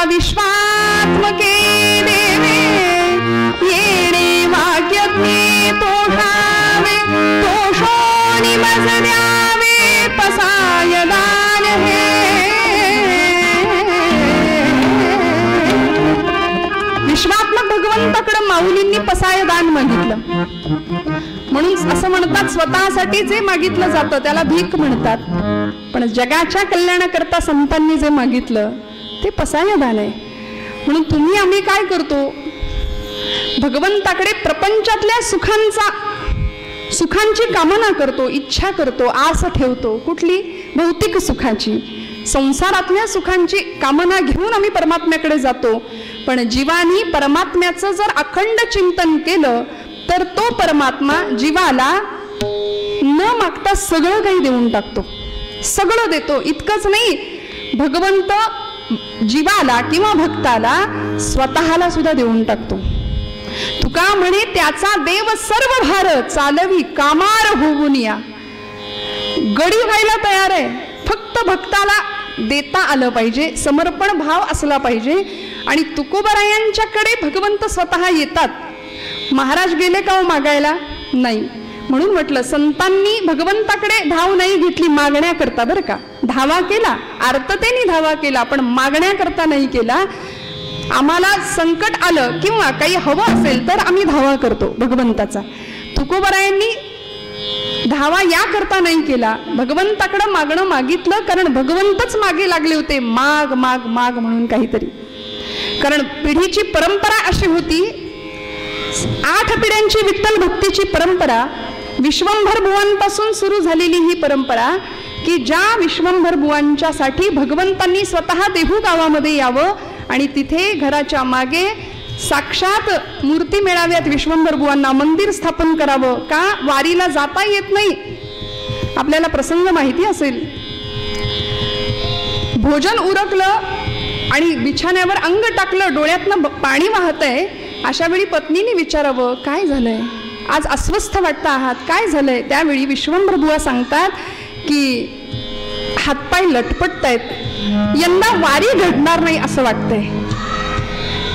विश्वात्मके देवे येणे वाक्यज्ञे तोषावे तोषो निमज द्यावे पसाय दान हे. विश्वात्मक भगवंताकडे माऊलींनी पसाय दान मागितलं. म्हणून असं म्हणतात स्वतःसाठी जे मागितलं जातं त्याला भीक म्हणतात, पण जगाच्या कल्याणाकरता संतांनी जे मागितलं ते पसाय दान आहे. म्हणून तुम्ही आम्ही काय करतो, भगवंताकडे प्रपंचातल्या सुखांची कामना करतो, इच्छा करतो, आस ठेवतो. कुठली? भौतिक सुखाची, संसारातल्या सुखांची कामना घेऊन आम्ही परमात्म्याकडे जातो. पण जीवानी परमात्म्याचं जर अखंड चिंतन केलं तर तो परमात्मा जीवाला न मागता सगळं काही देऊन टाकतो, सगळं देतो. इतकंच नाही, भगवंत जीवाला किंवा भक्ताला स्वतःला सुद्धा देऊन टाकतो. तुका म्हणे त्याचा देव सर्व भार चालवी कामार होऊन या. गडी व्हायला तयार आहे, फक्त भक्ताला देता आलं पाहिजे, समर्पण भाव असला पाहिजे. आणि तुकोबरायांच्याकडे भगवंत स्वतः येतात. महाराज गेले का हो मागायला? नाही. म्हणून म्हटलं संतांनी भगवंताकडे धाव नाही घेतली मागण्याकरता, बरं का. धावा केला, आर्ततेने धावा केला, पण मागण्याकरता नाही केला. आम्हाला संकट आलं किंवा काही हवं असेल तर आम्ही धावा करतो भगवंताचा. तुकोबरायांनी धावा या करता नाही केला, भगवंताकडे मागणं मागितलं, कारण भगवंतच मागे लागले होते, माग माग माग म्हणून काहीतरी. कारण पिढीची परंपरा अशी होती, 8 पिढ्यांची विठ्ठल भक्तीची परंपरा, विश्वंभर बुवांपासून सुरू झालेली ही परंपरा, की ज्या विश्वंभर बुवांच्यासाठी भगवंतांनी स्वतः देहू गावामध्ये यावं आणि तिथे घराच्या मागे साक्षात मूर्ती मेळाव्यात विश्वंभर बुवांना मंदिर स्थापन करावं. का? वारीला जाता येत नाही. आपल्याला प्रसंग माहिती असेल, भोजन उरकलं आणि बिछाण्यावर अंग टाकलं, डोळ्यातनं पाणी वाहतंय, अशा वेळी पत्नीने विचारावं काय झालंय, आज अस्वस्थ वाटता आहात, काय झालंय? त्यावेळी विश्वंभर बुवा सांगतात की हातपाय लटपटतायत, यंदा वारी घडणार नाही असं वाटतंय.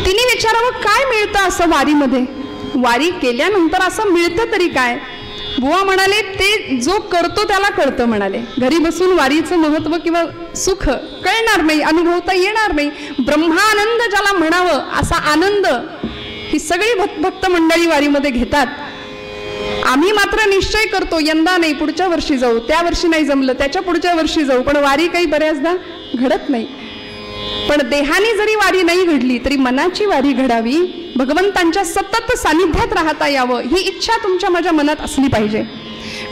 तिने विचारावं काय मिळतं असं वारीमध्ये, वारी केल्यानंतर असं मिळतं तरी काय? बुवा म्हणाले ते जो करतो त्याला कळतं म्हणाले. घरी बसून वारीचं महत्व किंवा सुख कळणार नाही, अनुभवता येणार नाही. ब्रह्मानंद ज्याला म्हणावं असा आनंद ही सगळी भक्त मंडळी वारीमध्ये घेतात. आम्ही मात्र निश्चय करतो यंदा नाही, पुढच्या वर्षी जाऊ, त्या वर्षी नाही जमलं त्याच्या पुढच्या वर्षी जाऊ, पण वारी काही बऱ्याचदा घडत नाही. पण देहाने जरी वारी नाही घडली तरी मनाची वारी घडावी, भगवंतांच्या सतत सानिध्यात राहता यावं ही इच्छा तुमच्या माझ्या मनात असली पाहिजे.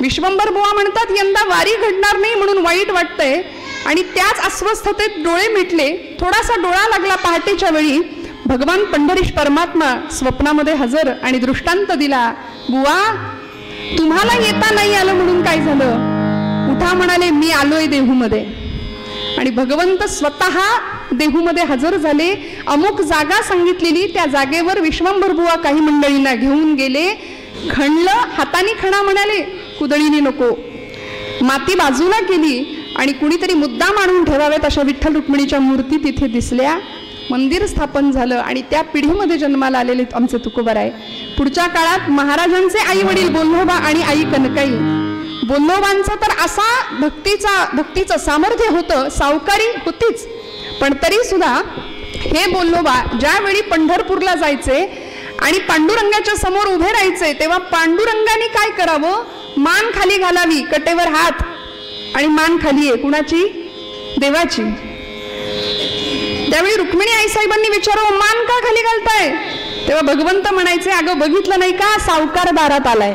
विश्वंभर बुवा म्हणतात यंदा वारी घडणार नाही म्हणून वाईट वाटतंय, आणि त्याच अस्वस्थतेत डोळे मिटले. थोडासा डोळा लागला पहाटेच्या वेळी, भगवान पंढरीश परमात्मा स्वप्नामध्ये हजर आणि दृष्टांत दिला, बुवा तुम्हाला येता नाही आलं म्हणून काय झालं? उठा म्हणाले, मी आलोय देहूमध्ये. आणि भगवंत स्वतः देहूमध्ये हजर झाले. अमुक जागा सांगितलेली, त्या जागेवर विश्वंभर बुवा काही मंडळींना घेऊन गेले. खणलं, हाताने खणा म्हणाले, कुदळीने नको. माती बाजूला केली आणि कुणीतरी मुद्दाम आणून ठेवाव्यात अशा विठ्ठल रुक्मिणीच्या मूर्ती तिथे दिसल्या. मंदिर स्थापन झालं आणि त्या पिढीमध्ये जन्माला आलेले आमचे तुकोबराय. पुढच्या काळात महाराजांचे आई वडील बोल्लोबा आणि आई कनकाई. बोल्लोबांचं तर असा भक्तीचं सामर्थ्य होतं, सावकारी होतीच, पण तरी सुद्धा हे बोल्लोबा ज्यावेळी पंढरपूरला जायचे आणि पांडुरंगाच्या समोर उभे राहायचे, तेव्हा पांडुरंगाने काय करावं? मान खाली घालावी, कटेवर हात, आणि मान खाली आहे कुणाची? देवाची. त्यावेळी रुक्मिणी आईसाहेबांनी विचारावं मान का खाली घालताय? तेव्हा भगवंत म्हणायचे, अगं बघितलं नाही का, सावकार दारात आलाय.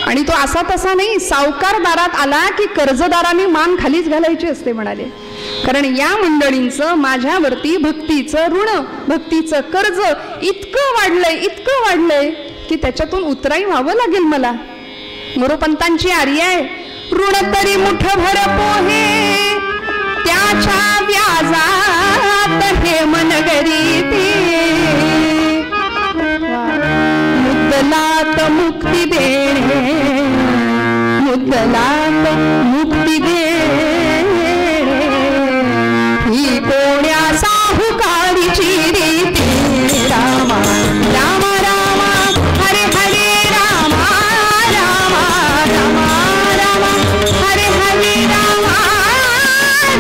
आणि तो असा तसा नाही, सावकार दारात आला की कर्जदाराने मान खालीच घालायची असते म्हणाले. कारण या मंडळींचं माझ्यावरती भक्तीचं ऋण, भक्तीचं कर्ज इतकं वाढलंय की त्याच्यातून उतराई व्हावं लागेल मला. मोरोपंतांची आर्य आहे, ऋण तरी मुठभर पोहे त्याच्या व्याजात हे मनगरी मुद्दलात मुक्ती देणे, मुद्दलात मुक्ती देणे ही कोण्या साहुकारीची रीती रामा राम राम हरे हरे राम राम राम राम हरे हरे राम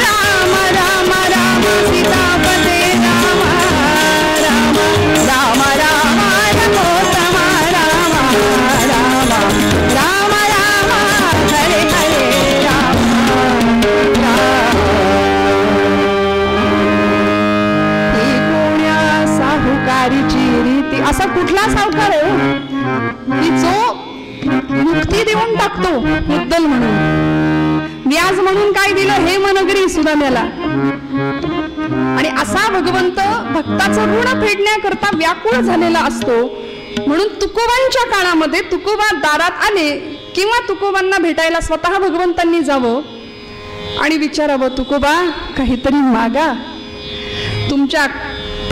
राम राम राम सीतापते राम राम राम राम रघोत्तम राम राम राम राम हरे हरे राम राम. ही कोण्या साहुकारीची रीती. असा कुठला सावकार आहे की जो मुक्ती देऊन टाकतो मुद्दल म्हणून. व्याज म्हणून काय दिलं हे मनगिरी सुदाम्याला. आणि असा भगवंत भक्ताचं ऋण फेडण्याकरता व्याकुळ झालेला असतो. म्हणून तुकोबांच्या काळामध्ये तुकोबा दारात आले किंवा तुकोबांना भेटायला स्वतः भगवंतांनी जावं आणि विचारावं, तुकोबा काहीतरी मागा. तुमच्या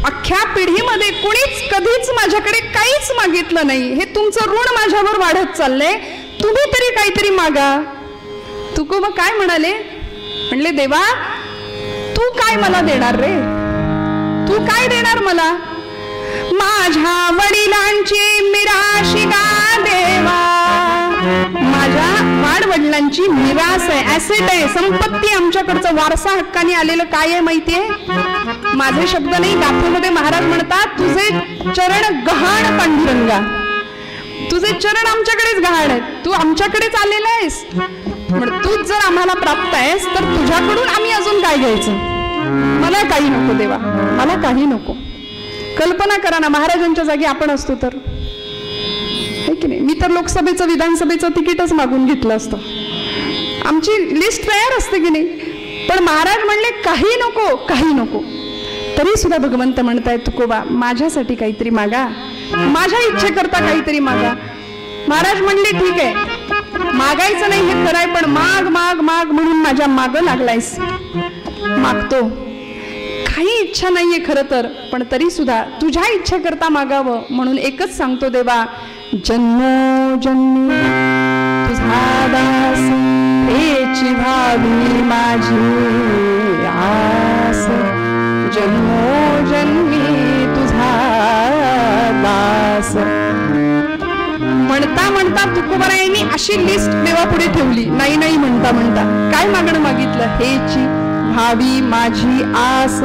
अख्ख्या पिढीमध्ये कोणीच कधीच माझ्याकडे काहीच मागितलं नाही. हे तुमचं ऋण माझ्यावर वाढत चाललंय. तुम्ही तरी काहीतरी मागा. तुकोबा काय म्हणाले? म्हणले, देवा तू काय मला देणार रे? तू काय देणार मला? माझ्या वडिलांची मिराशी गा देवा. माझ्या वाडवडिलांची मिरास आहे, ऍसेट आहे, संपत्ती, आमच्याकडचं वारसा हक्काने आलेलं काय आहे माहितीये? माझे शब्द नाही, गाथेमध्ये महाराज म्हणतात, तुझे चरण गहाण पांडुरंगा. तुझे चरण आमच्याकडेच गहाण आहेत. तू आमच्याकडेच आलेला आहेस. तूच जर आम्हाला प्राप्त आहेस तर तुझ्याकडून आम्ही अजून काय घ्यायचं? मला काही नको देवा, मला काही नको. कल्पना करा ना, महाराजांच्या जागी आपण असतो तर, है की नाही? मी तर लोकसभेचं विधानसभेचं तिकीटच मागून घेतलं असतं. आमची लिस्ट तयार असते की नाही. पण महाराज म्हणले काही नको, काही नको. तरी सुद्धा भगवंत म्हणताय, तुकोबा माझ्यासाठी काहीतरी मागा, माझ्या इच्छेकरता काहीतरी मागा. महाराज म्हणले, ठीक आहे, मागायचं नाही हे खरंय, पण माग माग माग म्हणून माझ्या माग लागलायस. मागतो. काही इच्छा नाहीये खरं तर, पण तरी सुद्धा तुझ्या इच्छेकरता मागावं म्हणून एकच सांगतो, देवा जन्मोजन्मी तुझा दास हेची भावी माझी आस. जन्मोजन्मी तुझा दास. म्हणता म्हणता तुकोबारायांनी अशी लिस्ट देवापुढे ठेवली. नाही नाही म्हणता म्हणता काय मागणं मागितलं? हेची भावी माझी आस.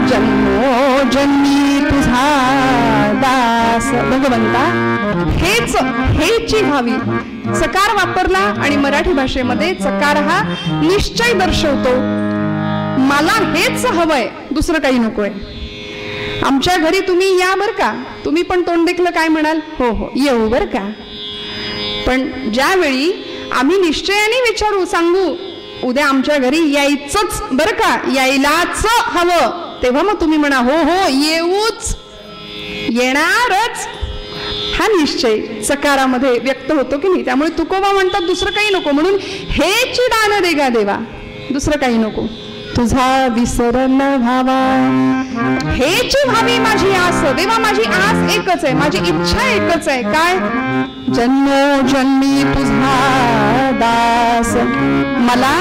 जन्मोजन्मी तुझा दास. भगवंता हेच, हेची भावी चकार वापरला आणि मराठी भाषेमध्ये चकार हा निश्चय दर्शवतो. मला हेच हवंय, दुसरं काही नकोय. आमच्या घरी तुम्ही या बर का. तुम्ही पण तोंड देखलं काय म्हणाल? हो हो येऊ बर का. पण ज्यावेळी आम्ही निश्चयाने विचारू, सांगू उद्या आमच्या घरी यायचंच बर का, यायलाच हवं, तेव्हा मग तुम्ही म्हणा हो हो येऊच, येणारच. हा निश्चय सकारामध्ये व्यक्त होतो की नाही. त्यामुळे तुकोबा म्हणतात दुसरं काही नको, म्हणून हेची दान देगा देवा, दुसरं काही नको. तुझा विसर न व्हावा हेची भावी माझी आस. देवा माझी आस एकच आहे, माझी इच्छा एकच आहे. काय? जन्मोजन्मी तुझा दास. मला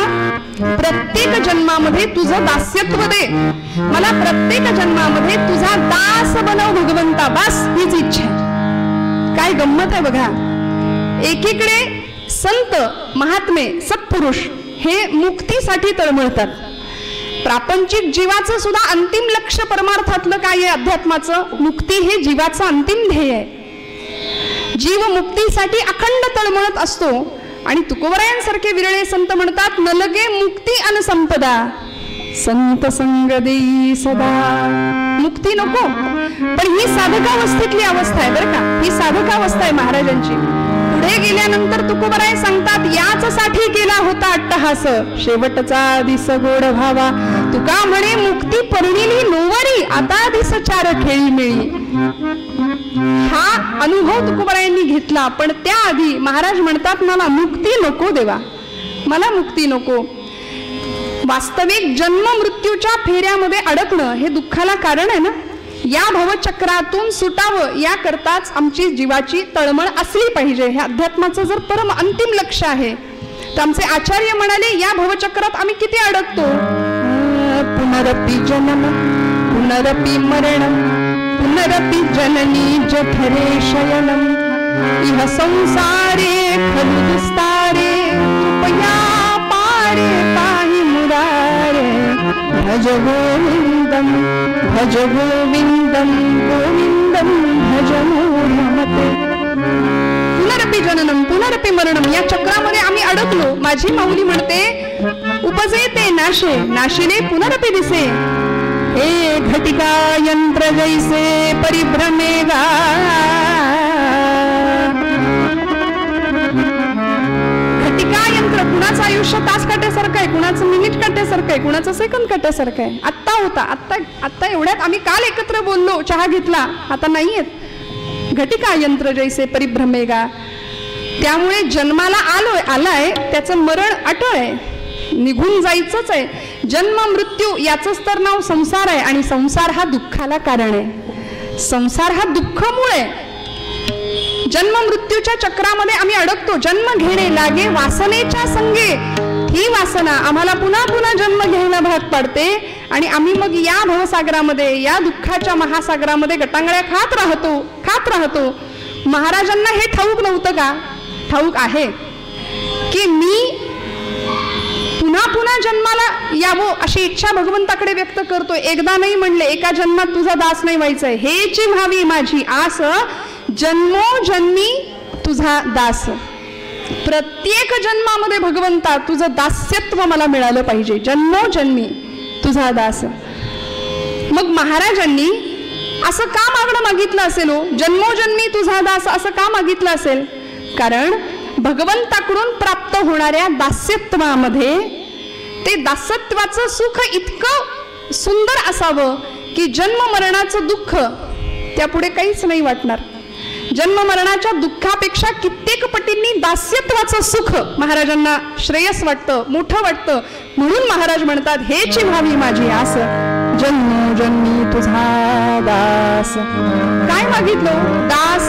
प्रत्येक जन्मामध्ये तुझं दास्यत्व दे. मला प्रत्येक जन्मामध्ये तुझा दास बनव भगवंता. बस हीच इच्छा आहे. काय गंमत आहे बघा. एकीकडे संत महात्मे सत्पुरुष हे मुक्तीसाठी तळमळतात. प्रापंचिक जीवाचं सुद्धा अंतिम लक्ष परमार्थातलं काय आहे? अध्यात्माचं मुक्ती हे जीवाचं अंतिम ध्येय आहे. जीव मुक्तीसाठी अखंड तळमळत असतो. आणि तुकोबरायांसारखे विरळे संत म्हणतात, नलगे मुक्ती अन संपदा संत संग देई सदा. मुक्ती नको, पण ही साधकावस्थेतली अवस्था आहे बरं का. ही साधकावस्था आहे महाराजांची. पुढे गेल्यानंतर तुकोबराय सांगतात, याच साठी केला होता अट्टहास शेवटचा दिस गोड भावा. तुका म्हणे मुक्ती परिणिली नोवरी आता दिस चार खेळी मिळी. हा अनुभव तुकोबरायांनी घेतला. पण त्याआधी महाराज म्हणतात, मला मुक्ती नको देवा, मला मुक्ती नको. वास्तविक जन्म मृत्यूच्या फेऱ्यामध्ये अडकणं हे दुःखाला कारण आहे ना. या भवचक्रातून सुटावं याकरताच आमची जीवाची तळमळ असली पाहिजे. हे अध्यात्माचं जर परम अंतिम लक्ष आहे. तर आमचे आचार्य म्हणाले, या भवचक्रात आम्ही किती अडकतो. पुनरपि जन्म पुनरपि मरणं पुनरपि जननी जठरे शयनम् इह संसारे खलु दुस्तारे कृपया पारे पाहि मुरारे भज गोविन्दं गोविन्दं भज मूढमते. पुनरपि जननम पुनरपि मरणम या चक्रामध्ये आम्ही अडकलो. माझी माऊली म्हणते उपजे ते नाशे नाशिले पुनरपि दिसे. हे घटिका यंत्र जैसे परिभ्रमेगा. घटिका यंत्र कुणाचं आयुष्य तास काट्यासारखं आहे, कुणाचं मिनिट काट्यासारखं आहे, कुणाचं सेकंद काट्यासारखं आहे. आत्ता होता आत्ता एवढ्यात आम्ही काल एकत्र बोललो, चहा घेतला, आता नाहीयेत. घटिका यंत्र जैसे परिभ्रमेगा. त्यामुळे जन्माला आलाय त्याचं मरण अटळ आहे, निघून जायचंच आहे. जन्म मृत्यू याचंच तर नाव संसार आहे आणि संसार हा दुःखाला कारण आहे. संसार हा दुःखमूळ आहे. जन्म मृत्यूच्या चक्रामध्ये आम्ही अडकतो. जन्म घेणे लागे वासनेच्या संगे. ही वासना आम्हाला पुन्हा पुन्हा जन्म घ्यायला भाग पाडते आणि आम्ही मग या भवसागरामध्ये या दुःखाच्या महासागरामध्ये गटांगळ्या खात राहतो. महाराजांना हे ठाऊक नव्हतं का? ठाऊक आहे की मी पुन्हा पुन्हा जन्माला यावं अशी इच्छा भगवंताकडे व्यक्त करतोय. एकदा नाही म्हणले, एका जन्मात तुझा दास नाही व्हायचंय. हेची व्हावी माझी आस, जन्मोजन्मी तुझा दास. प्रत्येक जन्मामध्ये भगवंता तुझं दास्यत्व मला मिळालं पाहिजे. जन्मोजन्मी तुझा दास. मग महाराजांनी असं का मागितलं असेल हो? जन्मोजन्मी तुझा दास असं का मागितलं असेल? कारण भगवंताकडून प्राप्त होणाऱ्या दास्यत्वामध्ये ते दासत्वाचं सुख इतकं सुंदर असावं की जन्म मरणाचं दुःख त्यापुढे काहीच नाही वाटणार. जन्म मरणाच्या दुःखापेक्षा कित्येक पटींनी दास्यत्वाचं सुख महाराजांना श्रेयस वाटतं, मोठं वाटतं. म्हणून महाराज म्हणतात हेची व्हावी माझी आस, जन्मोजन्मी तुझा दास. काय मागितलं? दास.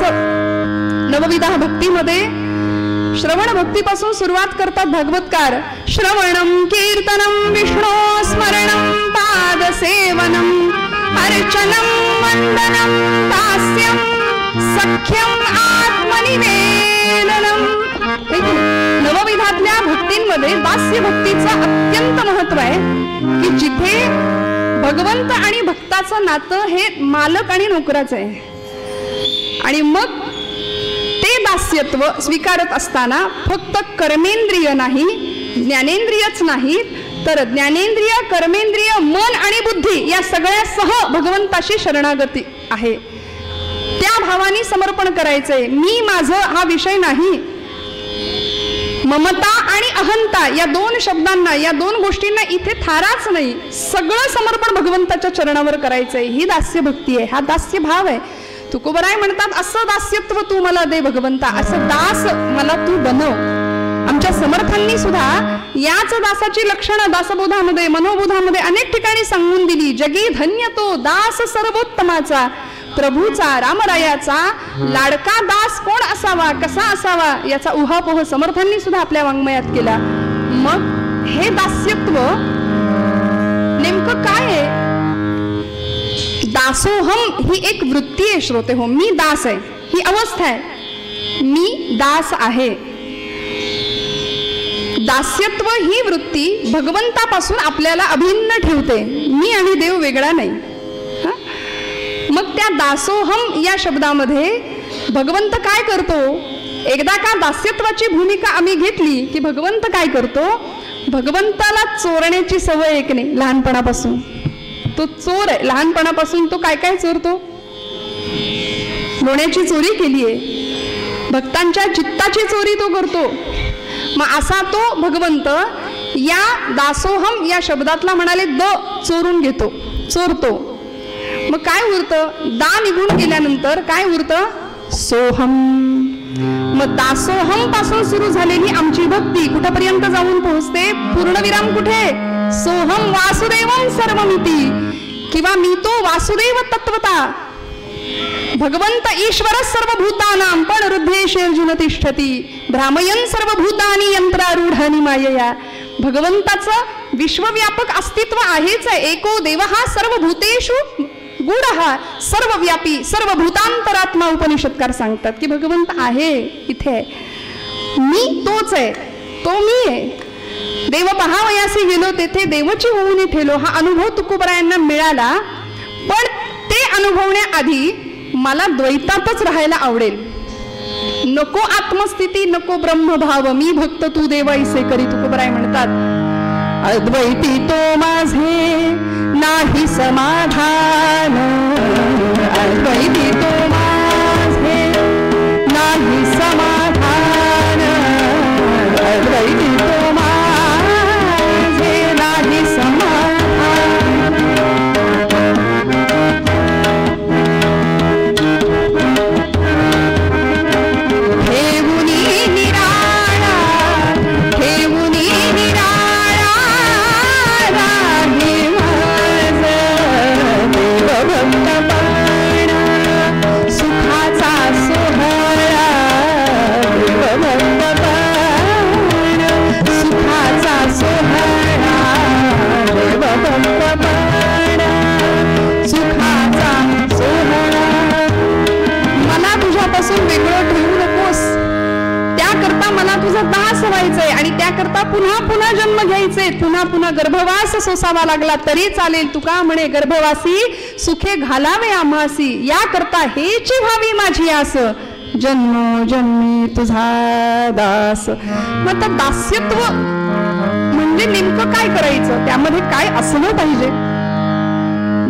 नवविधा भक्तीमध्ये श्रवण भक्तीपासून सुरुवात करतात भागवतकार. श्रवणम कीर्तनम विष्णू स्मरणम पाद सेवनम अर्चनम वंदनम दास्यम सख्यम आत्मनिवेदनम. नवविधातल्या भक्तींमध्ये दास्य भक्तीचं अत्यंत महत्व आहे की जिथे भगवंत आणि भक्ताचं नातं हे मालक आणि नोकराचं आहे. आणि मग ते दास्यत्व स्वीकारत असताना फक्त कर्मेंद्रिय नाही, ज्ञानेंद्रियच नाही, तर ज्ञानेंद्रिय, कर्मेंद्रिय, मन आणि बुद्धी या सगळ्यासह भगवंताशी शरणागती आहे. त्या भावाने समर्पण करायचंय. मी माझं हा विषय नाही. ममता आणि अहंता या दोन शब्दांना, या दोन गोष्टींना इथे थाराच नाही. सगळं समर्पण भगवंताच्या चरणावर करायचंय. ही दास्य भक्ती आहे, हा दास्य भाव आहे. तुकोबराय म्हणतात असं दास्यत्व तू मला दे भगवंता, असं दास मला तू बनव. आमच्या समर्थांनी सुद्धा याच दासाची लक्षणं दासबोधामध्ये, मनोबोधामध्ये अनेक ठिकाणी सांगून दिली. जगी धन्य तो दास सर्वोत्तमाचा, प्रभूचा रामरायाचा लाडका दास कोण असावा, कसा असावा याचा उहापोह समर्थांनी सुद्धा आपल्या वाङ्मयात केला. मग हे दास्यत्व नेमकं काय आहे? दासोहम ही एक वृत्ती आहे श्रोते हो. मी दास आहे, ही अवस्था आहे. मी दास आहे. दास्यत्व ही वृत्ती भगवंतापासून आपल्याला अभिन्न ठेवते. मी आणि देव वेगळा नाही. मग त्या दासोहम या शब्दामध्ये भगवंत काय करतो? एकदा का दास्यत्वाची भूमिका आम्ही घेतली की भगवंत काय करतो? भगवंताला चोरण्याची सवय एक नाही लहानपणापासून. तो चोर आहे. लहानपणापासून तो काय काय चोरतो? लोण्याची चोरी केली आहे, भक्तांच्या चित्ताची चोरी तो करतो. मग असा तो भगवंत या दासोहम या शब्दातला म्हणाले द चोरून घेतो, चोरतो. मग काय उरतं? दा निघून गेल्यानंतर काय उरतं? सोहम. मग दासोहम पासून सुरू झालेली आमची भक्ती कुठपर्यंत जाऊन पोहोचते? पूर्णविराम कुठे? सोहम वासुदेवम सर्वमिती, किंवा मी तो वासुदेव तत्वता. भगवंत ईश्वर सर्वभूतानां पण हृदयेषु तिष्ठती भ्रामयन् सर्वभूतानि यंत्रारूढानि मायया. भगवंताचं विश्वव्यापक अस्तित्व आहेच आहे. एको देव हा सर्व भूतेषु गूढ हा सर्वव्यापी सर्वभूतांतरात्मा उपनिषदकार सांगतात की भगवंत आहे इथे. मी तोच आहे, तो मी आहे. देव पहावयासी गेलो तेथे देवची होऊन ठेलो. हा अनुभव तुकोबरायांना मिळाला. पण ते अनुभवण्याआधी मला द्वैतातच राहायला आवडेल. नको आत्मस्थिती, नको ब्रह्मभाव, मी भक्त तू देव ऐसे करी. तुकोबराय म्हणतात अद्वैती तो माझे नाही समाधान, अद्वैती तो माझे नाही समाधान, अद्वैती तो माझे नाही समाधान. आणि त्याकरता पुन्हा पुन्हा जन्म घ्यायचे, पुन्हा पुन्हा गर्भवास सोसावा लागला तरी चालेल. तुका म्हणे गर्भवासी सुखे घालावे आम्हासी, याकरता हेची व्हावी माझी आस, जन्म जन्मी तुझा दास. मग दास्यत्व म्हणजे नेमकं काय करायचं, त्यामध्ये काय असलं पाहिजे.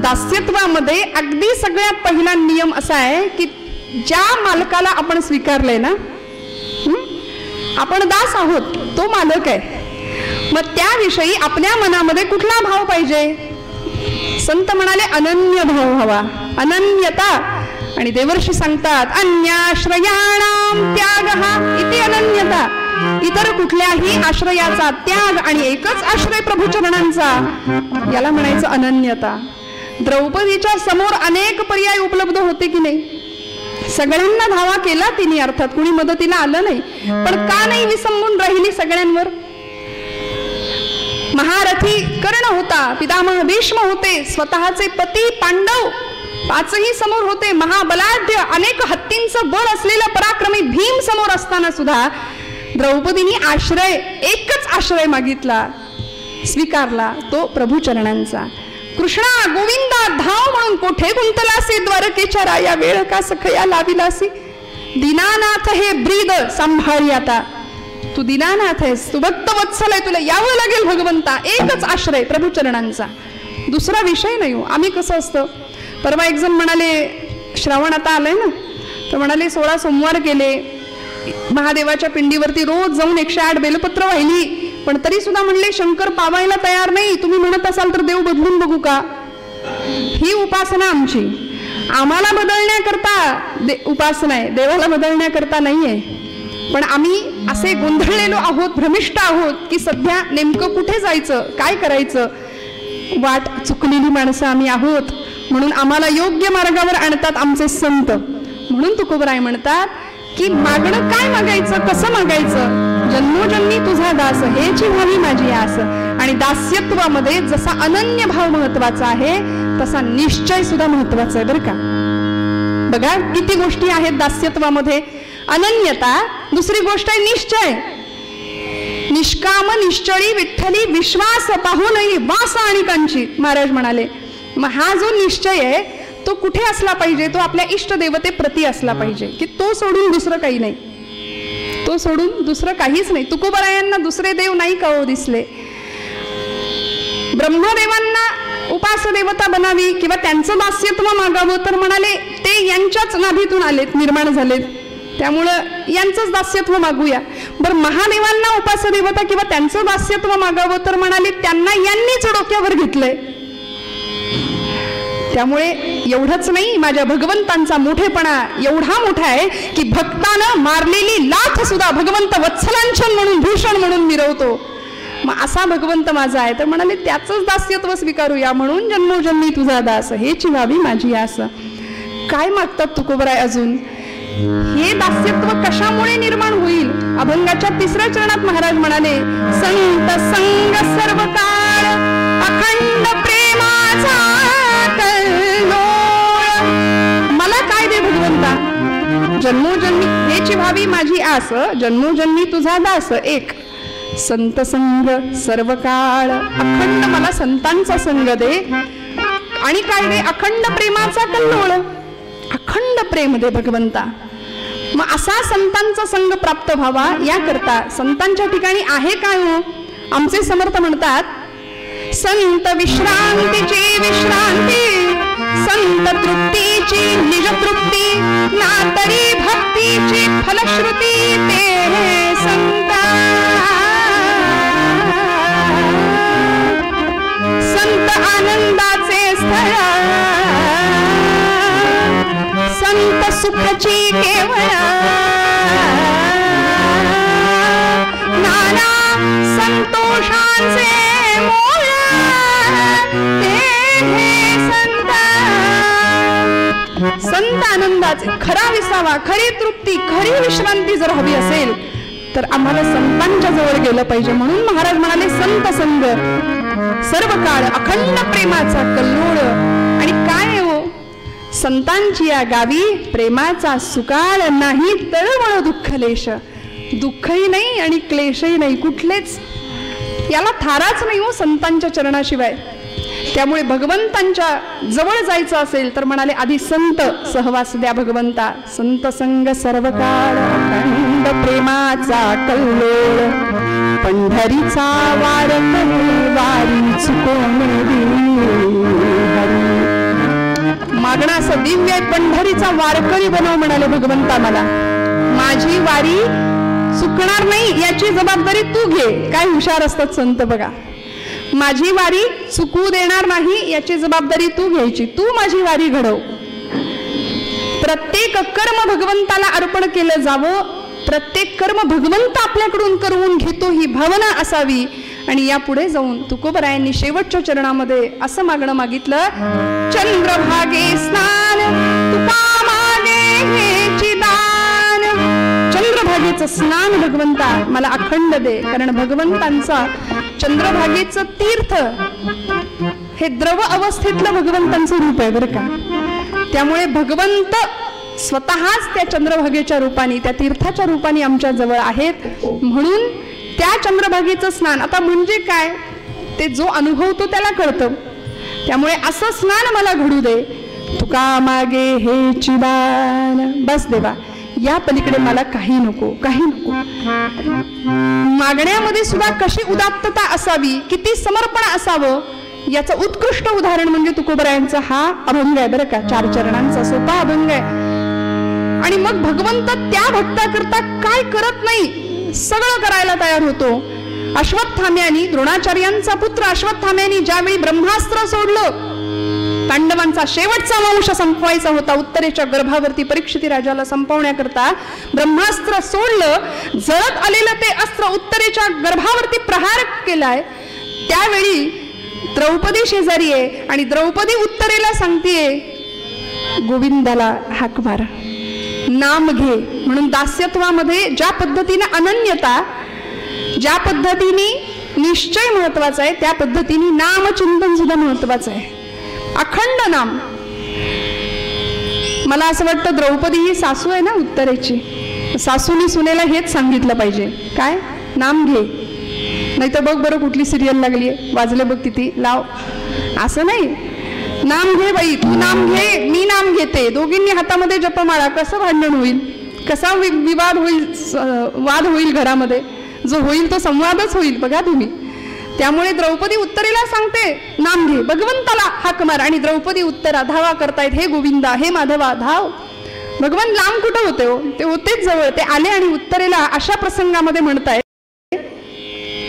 दास्यत्वामध्ये अगदी सगळ्यात पहिला नियम असा आहे की ज्या मालकाला आपण स्वीकारलंय ना, आपण दास आहोत, तो मालक आहे. मग त्याविषयी आपल्या मनामध्ये कुठला भाव पाहिजे. संत म्हणाले अनन्य भाव हवा, अनन्यता. आणि देवर्षी सांगतात अन्याश्रयाणाम त्यागः इति अनन्यता. इतर कुठल्याही आश्रयाचा त्याग आणि एकच आश्रय प्रभुचरणांचा, याला म्हणायचं अनन्यता. द्रौपदीच्या समोर अनेक पर्याय उपलब्ध होते की नाही. सगळ्यांना धावा केला तिने, अर्थात कुणी मदतीला आलं नाही. पण का नाही विसंबून राहिली सगळ्यांवर. महारथी कर्ण होता, पितामह भीष्म होते, स्वतःचे पती पांडव पाचही समोर होते, महाबलाढ्य अनेक हत्तींचं बळ असलेला पराक्रमी भीम समोर असताना सुद्धा द्रौपदीने आश्रय, एकच आश्रय मागितला, स्वीकारला, तो प्रभुचरणांचा. कृष्णा गोविंदा धाव म्हणून कोठे गुंतलासी, द्वारकेच्या राया वेळ का सखया लाविलासी. दीनानाथ हे ब्रीद सांभाळी आता, तू दीनानाथ आहेस, तू भक्त वत्सल आहे, तुला यावं लागेल भगवंता. एकच आश्रय प्रभुचरणांचा, दुसरा विषय नाही. आम्ही कसं असतं, परवा एक जण म्हणाले श्रावण आता आलंय ना, तर म्हणाले 16 सोमवार केले, महादेवाच्या पिंडीवरती रोज जाऊन 108 बेलपत्र वाहिली, पण तरी सुद्धा म्हणले शंकर पावायला तयार नाही. तुम्ही म्हणत असाल तर देव बदलून बघू का. ही उपासना आमची, आम्हाला बदलण्याकरता उपासना आहे, देवाला बदलण्याकरता नाहीये. पण आम्ही असे गोंधळलेलो आहोत, भ्रमिष्ट आहोत की सध्या नेमकं कुठे जायचं, काय करायचं. वाट चुकलेली माणसं आम्ही आहोत, म्हणून आम्हाला योग्य मार्गावर आणतात आमचे संत. म्हणून तुकोबराय म्हणतात की मागणं काय मागायचं, कसं मागायचं. जन्मोजन्मी तुझा दास हेची व्हावी माझी आस. आणि दास्यत्वामध्ये जसा अनन्य भाव महत्वाचा आहे तसा निश्चय सुद्धा महत्वाचा आहे बरं का. बघा किती गोष्टी आहेत दास्यत्वामध्ये. अनन्यता, दुसरी गोष्ट आहे निश्चय. निष्काम निश्चळी विठ्ठली विश्वास पाहूनही वास आणि कंची, महाराज म्हणाले. मग हा जो निश्चय आहे तो कुठे असला पाहिजे, तो आपल्या इष्ट देवते प्रती असला पाहिजे, की तो सोडून दुसरं काही नाही, तो सोडून दुसरं काहीच नाही. तुकोबरायांना दुसरे देव नाही का हो दिसले. ब्रह्मदेवांना उपास देवता बनावी किंवा त्यांचं दास्यत्व मागावं तर म्हणाले ते यांच्याच नाभीतून आलेत, निर्माण झालेत, त्यामुळं यांचंच दास्यत्व मागूया. बरं महादेवांना उपास देवता किंवा त्यांचं दास्यत्व मागावं तर म्हणाले त्यांना यांनीच डोक्यावर घेतलंय. त्यामुळे एवढंच नाही, माझ्या भगवंतांचा मोठेपणा एवढा मोठा आहे की भक्तानं मारलेली लाथ सुद्धा भगवंत वत्सलांचन म्हणून भूषण म्हणून मिरवतो. मग असा भगवंत माझा आहे तर म्हणाले त्याचंच दास्यत्व स्वीकारूया. म्हणून जन्मोजन्मी तुझा दास हेची व्हावी माझी आस. काय मागतात तुकोबराय अजून. हे दास्यत्व कशामुळे निर्माण होईल. अभंगाच्या 3ऱ्या चरणात महाराज म्हणाले संत संग सर्व काळ कल्लोळ. मला काय दे भगवंता, जन्मोजन्मी हेची व्हावी माझी आस, जन्मोजन्मी तुझा दास एक. संत संग सर्व काळ, अखंड मला संतांचा संग दे. आणि काय दे, अखंड प्रेमाचा कल्लोळ, अखंड प्रेम दे भगवंता. मग असा संतांचा संग प्राप्त व्हावा याकरता संतांच्या ठिकाणी आहे काय हो? आमचे समर्थ म्हणतात, संत विश्रांतीची विश्रांती, संत तृप्तीची निज तृप्ती, ना तरी भक्तीची फलश्रुती ते संता. संत आनंदाचे स्थळ, संत सुखाची केवळ, नाना संतोषांचे मोळ ते संत. संत आनंदाचे खरा विसावा, खरी तृप्ती, खरी विश्रांती जर हवी असेल तर आम्हाला संतांच्या जवळ गेलं पाहिजे. म्हणून महाराज म्हणाले, संत संग सर्व काळ, अखंड प्रेमाचा कल्लोळ. आणि काय हो, संतांची या गावी प्रेमाचा सुकाळ नाही, तळमळ दुःखलेश. दुःखही नाही आणि क्लेशही नाही, कुठलेच याला थाराच नाही हो संतांच्या चरणाशिवाय. त्यामुळे भगवंतांच्या जवळ जायचं असेल तर म्हणाले, आधी संत सहवास द्या भगवंता. संत संग सर्व काळ, अखंड प्रेमाचा कल्लोळ, पंढरीचा वार वारी चुकवणे हरी. मागणं असं दिव्य आहे, पंढरीचा वारकरी बनव म्हणाले भगवंता मला. माझी वारी चुकणार नाही याची जबाबदारी तू घे. काय हुशार असतात संत बघा. माझी वारी चुकू देणार नाही याची जबाबदारी तू घ्यायची. तू माझी वारी घडव. प्रत्येक कर्म भगवंताला अर्पण केलं जावं, प्रत्येक कर्म भगवंत आपल्याकडून करून घेतो ही भावना असावी. आणि यापुढे जाऊन तुकोबरायांनी शेवटच्या चरणामध्ये असं मागणं मागितलं, चंद्रभागे स्नान तुका मागे हेची दान. चंद्रभागेचं स्नान भगवंता मला अखंड दे. कारण भगवंतांचा चंद्रभागेचं तीर्थ हे द्रव अवस्थेतलं भगवंतांचं रूप आहे बरं का. त्यामुळे भगवंत स्वतःच त्या चंद्रभागेच्या रूपाने, त्या तीर्थाच्या रूपाने आमच्या जवळ आहेत. म्हणून त्या चंद्रभागेचं स्नान, आता म्हणजे काय ते जो अनुभवतो त्याला कळतं. त्यामुळे असं स्नान मला घडू दे. तुका मागे हे चिदान. बस देवा, या पलीकडे मला काही नको, काही नको. मागण्यामध्ये सुद्धा कशी उदात्तता असावी, किती समर्पण असावं याचं उत्कृष्ट उदाहरण म्हणजे तुकोबरायांचा हा अभंग आहे बरं का. 4 चरणांचा सोपा अभंग आहे. आणि मग भगवंत त्या भक्ताकरता काय करत नाही, सगळं करायला तयार होतो. अश्वत्थाम्यानी, द्रोणाचार्यांचा पुत्र अश्वत्थाम्यानी ज्यावेळी ब्रह्मास्त्र सोडलं, पांडवांचा शेवटचा वंश संपवायचा होता, उत्तरेच्या गर्भावरती परीक्षिती राजाला संपवण्याकरता ब्रह्मास्त्र सोडलं, जळत आलेलं ते अस्त्र उत्तरेच्या गर्भावरती प्रहार केलाय. त्यावेळी द्रौपदी शेजारी आहे आणि द्रौपदी उत्तरेला सांगतेय, गोविंदाला हाक मार, नाम घे. म्हणून दास्यत्वामध्ये ज्या पद्धतीने अनन्यता, ज्या पद्धतीने निश्चय महत्वाचा आहे, त्या पद्धतीने नामचिंतन सुद्धा महत्वाचं आहे. अखंड नाम. मला असं वाटतं द्रौपदी ही सासू आहे ना उत्तरेची, सासूनी सुनेला हेच सांगितलं पाहिजे, काय नाम घे. नाही तर बघ बरं कुठली सिरियल लागली आहे, वाजले बघ किती, लाव. असं नाही, नाम घे बाई, तू नाम घे, मी नाम घेते. दोघींनी हातामध्ये जपमाळा. कसं भांडण होईल, कसा विवाद होईल, वाद होईल घरामध्ये. जो होईल तो संवादच होईल बघा तुम्ही. त्यामुळे द्रौपदी उत्तरेला सांगते नाम घे, भगवंताला हाक मार. आणि द्रौपदी उत्तरा धावा करतायत, हे गोविंदा, हे माधवा, धाव. भगवान लांब कुठं होते हो, ते होतेच जवळ. ते आले आणि उत्तरेला अशा प्रसंगामध्ये म्हणताय,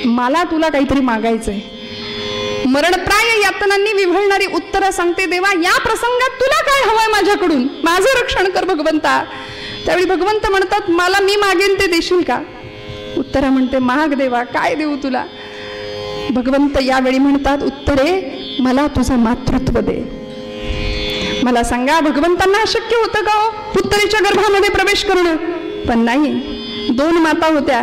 मला तुला काहीतरी मागायचंय. मरणप्राय यातनांनी विव्हळणारी उत्तरं सांगते, देवा या प्रसंगात तुला काय हवंय माझ्याकडून, माझं रक्षण कर भगवंता. त्यावेळी भगवंत म्हणतात, मला मी मागेन ते देशील का. उत्तरा म्हणते, माग देवा, काय देऊ तुला. भगवंत यावेळी म्हणतात, उत्तरे मला तुझं मातृत्व दे. मला सांगा, भगवंतांना अशक्य होतं का उत्तरेच्या गर्भामध्ये प्रवेश करणं. पण नाही, 2 माता होत्या,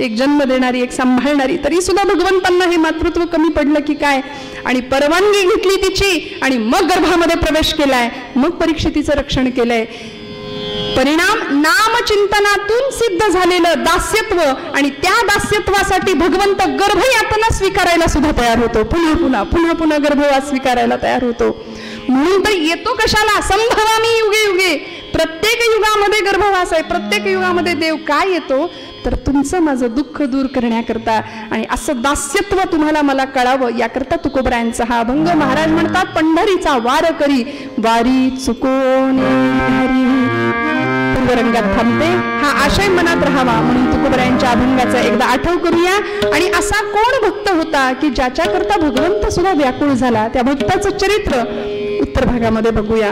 एक जन्म देणारी, एक सांभाळणारी, तरी सुद्धा भगवंतांना हे मातृत्व कमी पडलं की काय. आणि परवानगी घेतली तिची आणि मग गर्भामध्ये प्रवेश केलाय, मग परीक्षितीचं रक्षण केलंय. परिणाम नामचिंतनातून सिद्ध झालेलं दास्यत्व, आणि त्या दास्यत्वासाठी भगवंत गर्भयातना स्वीकारायला सुद्धा तयार होतो. पुन्हा पुन्हा पुन्हा पुन्हा गर्भवास स्वीकारायला तयार होतो. म्हणून तर येतो कशाला, संभवामी युगे युगे. प्रत्येक युगामध्ये गर्भवास आहे, प्रत्येक युगामध्ये देव काय येतो तर तुमचं माझं दुःख दूर करण्याकरता. आणि असं दास्यत्व तुम्हाला मला कळावं याकरता तुकोबरायांचा हा अभंग. महाराज म्हणतात, पंढरीचा वार करी वारी चुकोने हरी. रंगात थांबते, हा आशय मनात राहावा म्हणून तुकोबरायांच्या अभंगाचा एकदा आठव करूया. आणि असा कोण भक्त होता की ज्याच्याकरता भगवंत सुद्धा व्याकुळ झाला, त्या भक्ताचं चरित्र उत्तर भागामध्ये बघूया.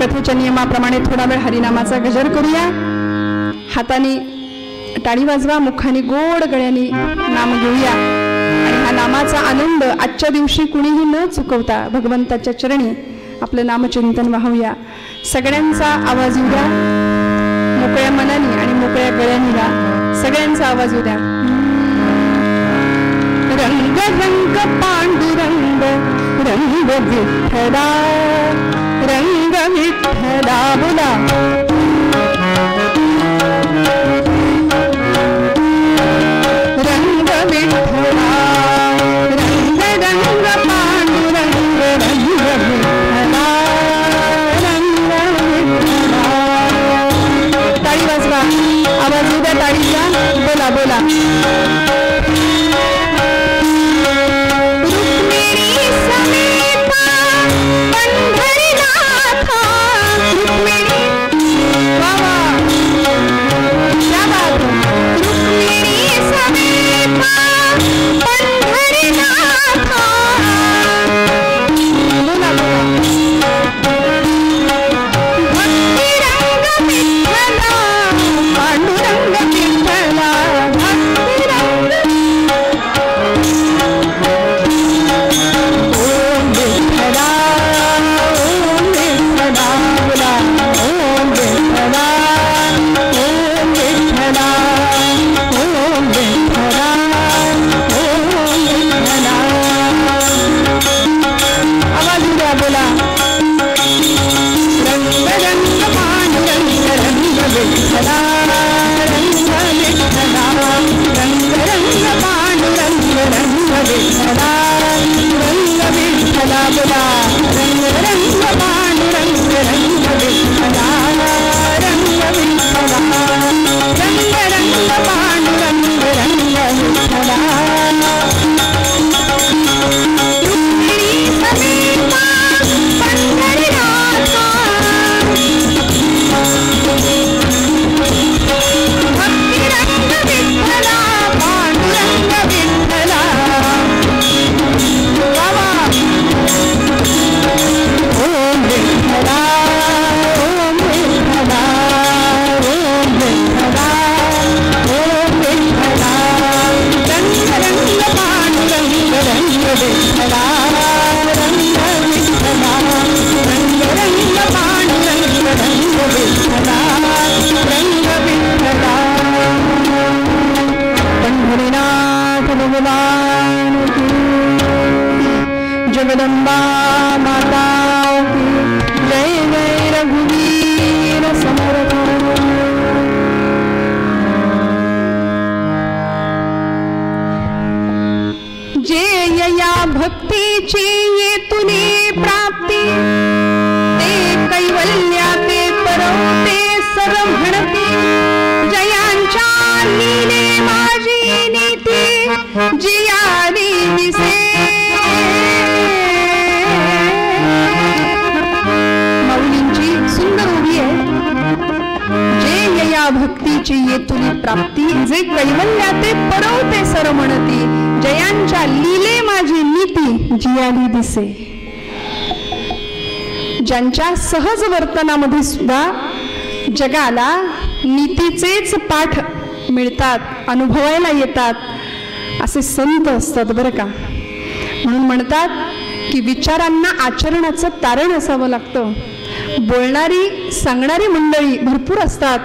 कथेच्या नियमाप्रमाणे थोडा वेळ हरिनामाचा गजर करूया. हाताने टाळी वाजवा, मुखाने गोड गळ्याने नाम घेऊया आणि हा नामाचा आनंद आजच्या दिवशी कुणीही न चुकवता भगवंताच्या चरणी आपलं नामचिंतन वाहूया. सगळ्यांचा आवाज येऊ द्या, मोकळ्या मनाने आणि मोकळ्या गळ्याने द्या. सगळ्यांचा आवाज येऊ द्या. रंग रंग पांडुरंग रंग विठ्ठला, रंग विठ्ठला बोला. रंग विठ्ठला, रंग रंग पांडुरंग रंग विठ्ठला, रंग विठ्ठला. टाळी वाजवा, आवाज येऊ द्या टाळीचा. बोला बोला. जगदंबा माता जय जय रघुवीर समर्थ. जे या भक्तीची येतुनी प्राप्ती, ते कैवल्या ते परवते सर्व म्हणती. जयांच्या लीले माझी नीती, जियाली दिसे. सुंदर उभी आहे. जे या भक्तीची येतुनी प्राप्ती, जे कैवल्या ते परवते सर म्हणती. जयांच्या लीले माझी नीती, जियाली दिसे. ज्यांच्या सहज वर्तनामध्ये सुद्धा जगाला नीतीचेच पाठ मिळतात, अनुभवायला येतात, असे संत असतात बरं का. म्हणून म्हणतात की विचारांना आचरणाचं तारण असावं लागतं. बोलणारी सांगणारी मंडळी भरपूर असतात,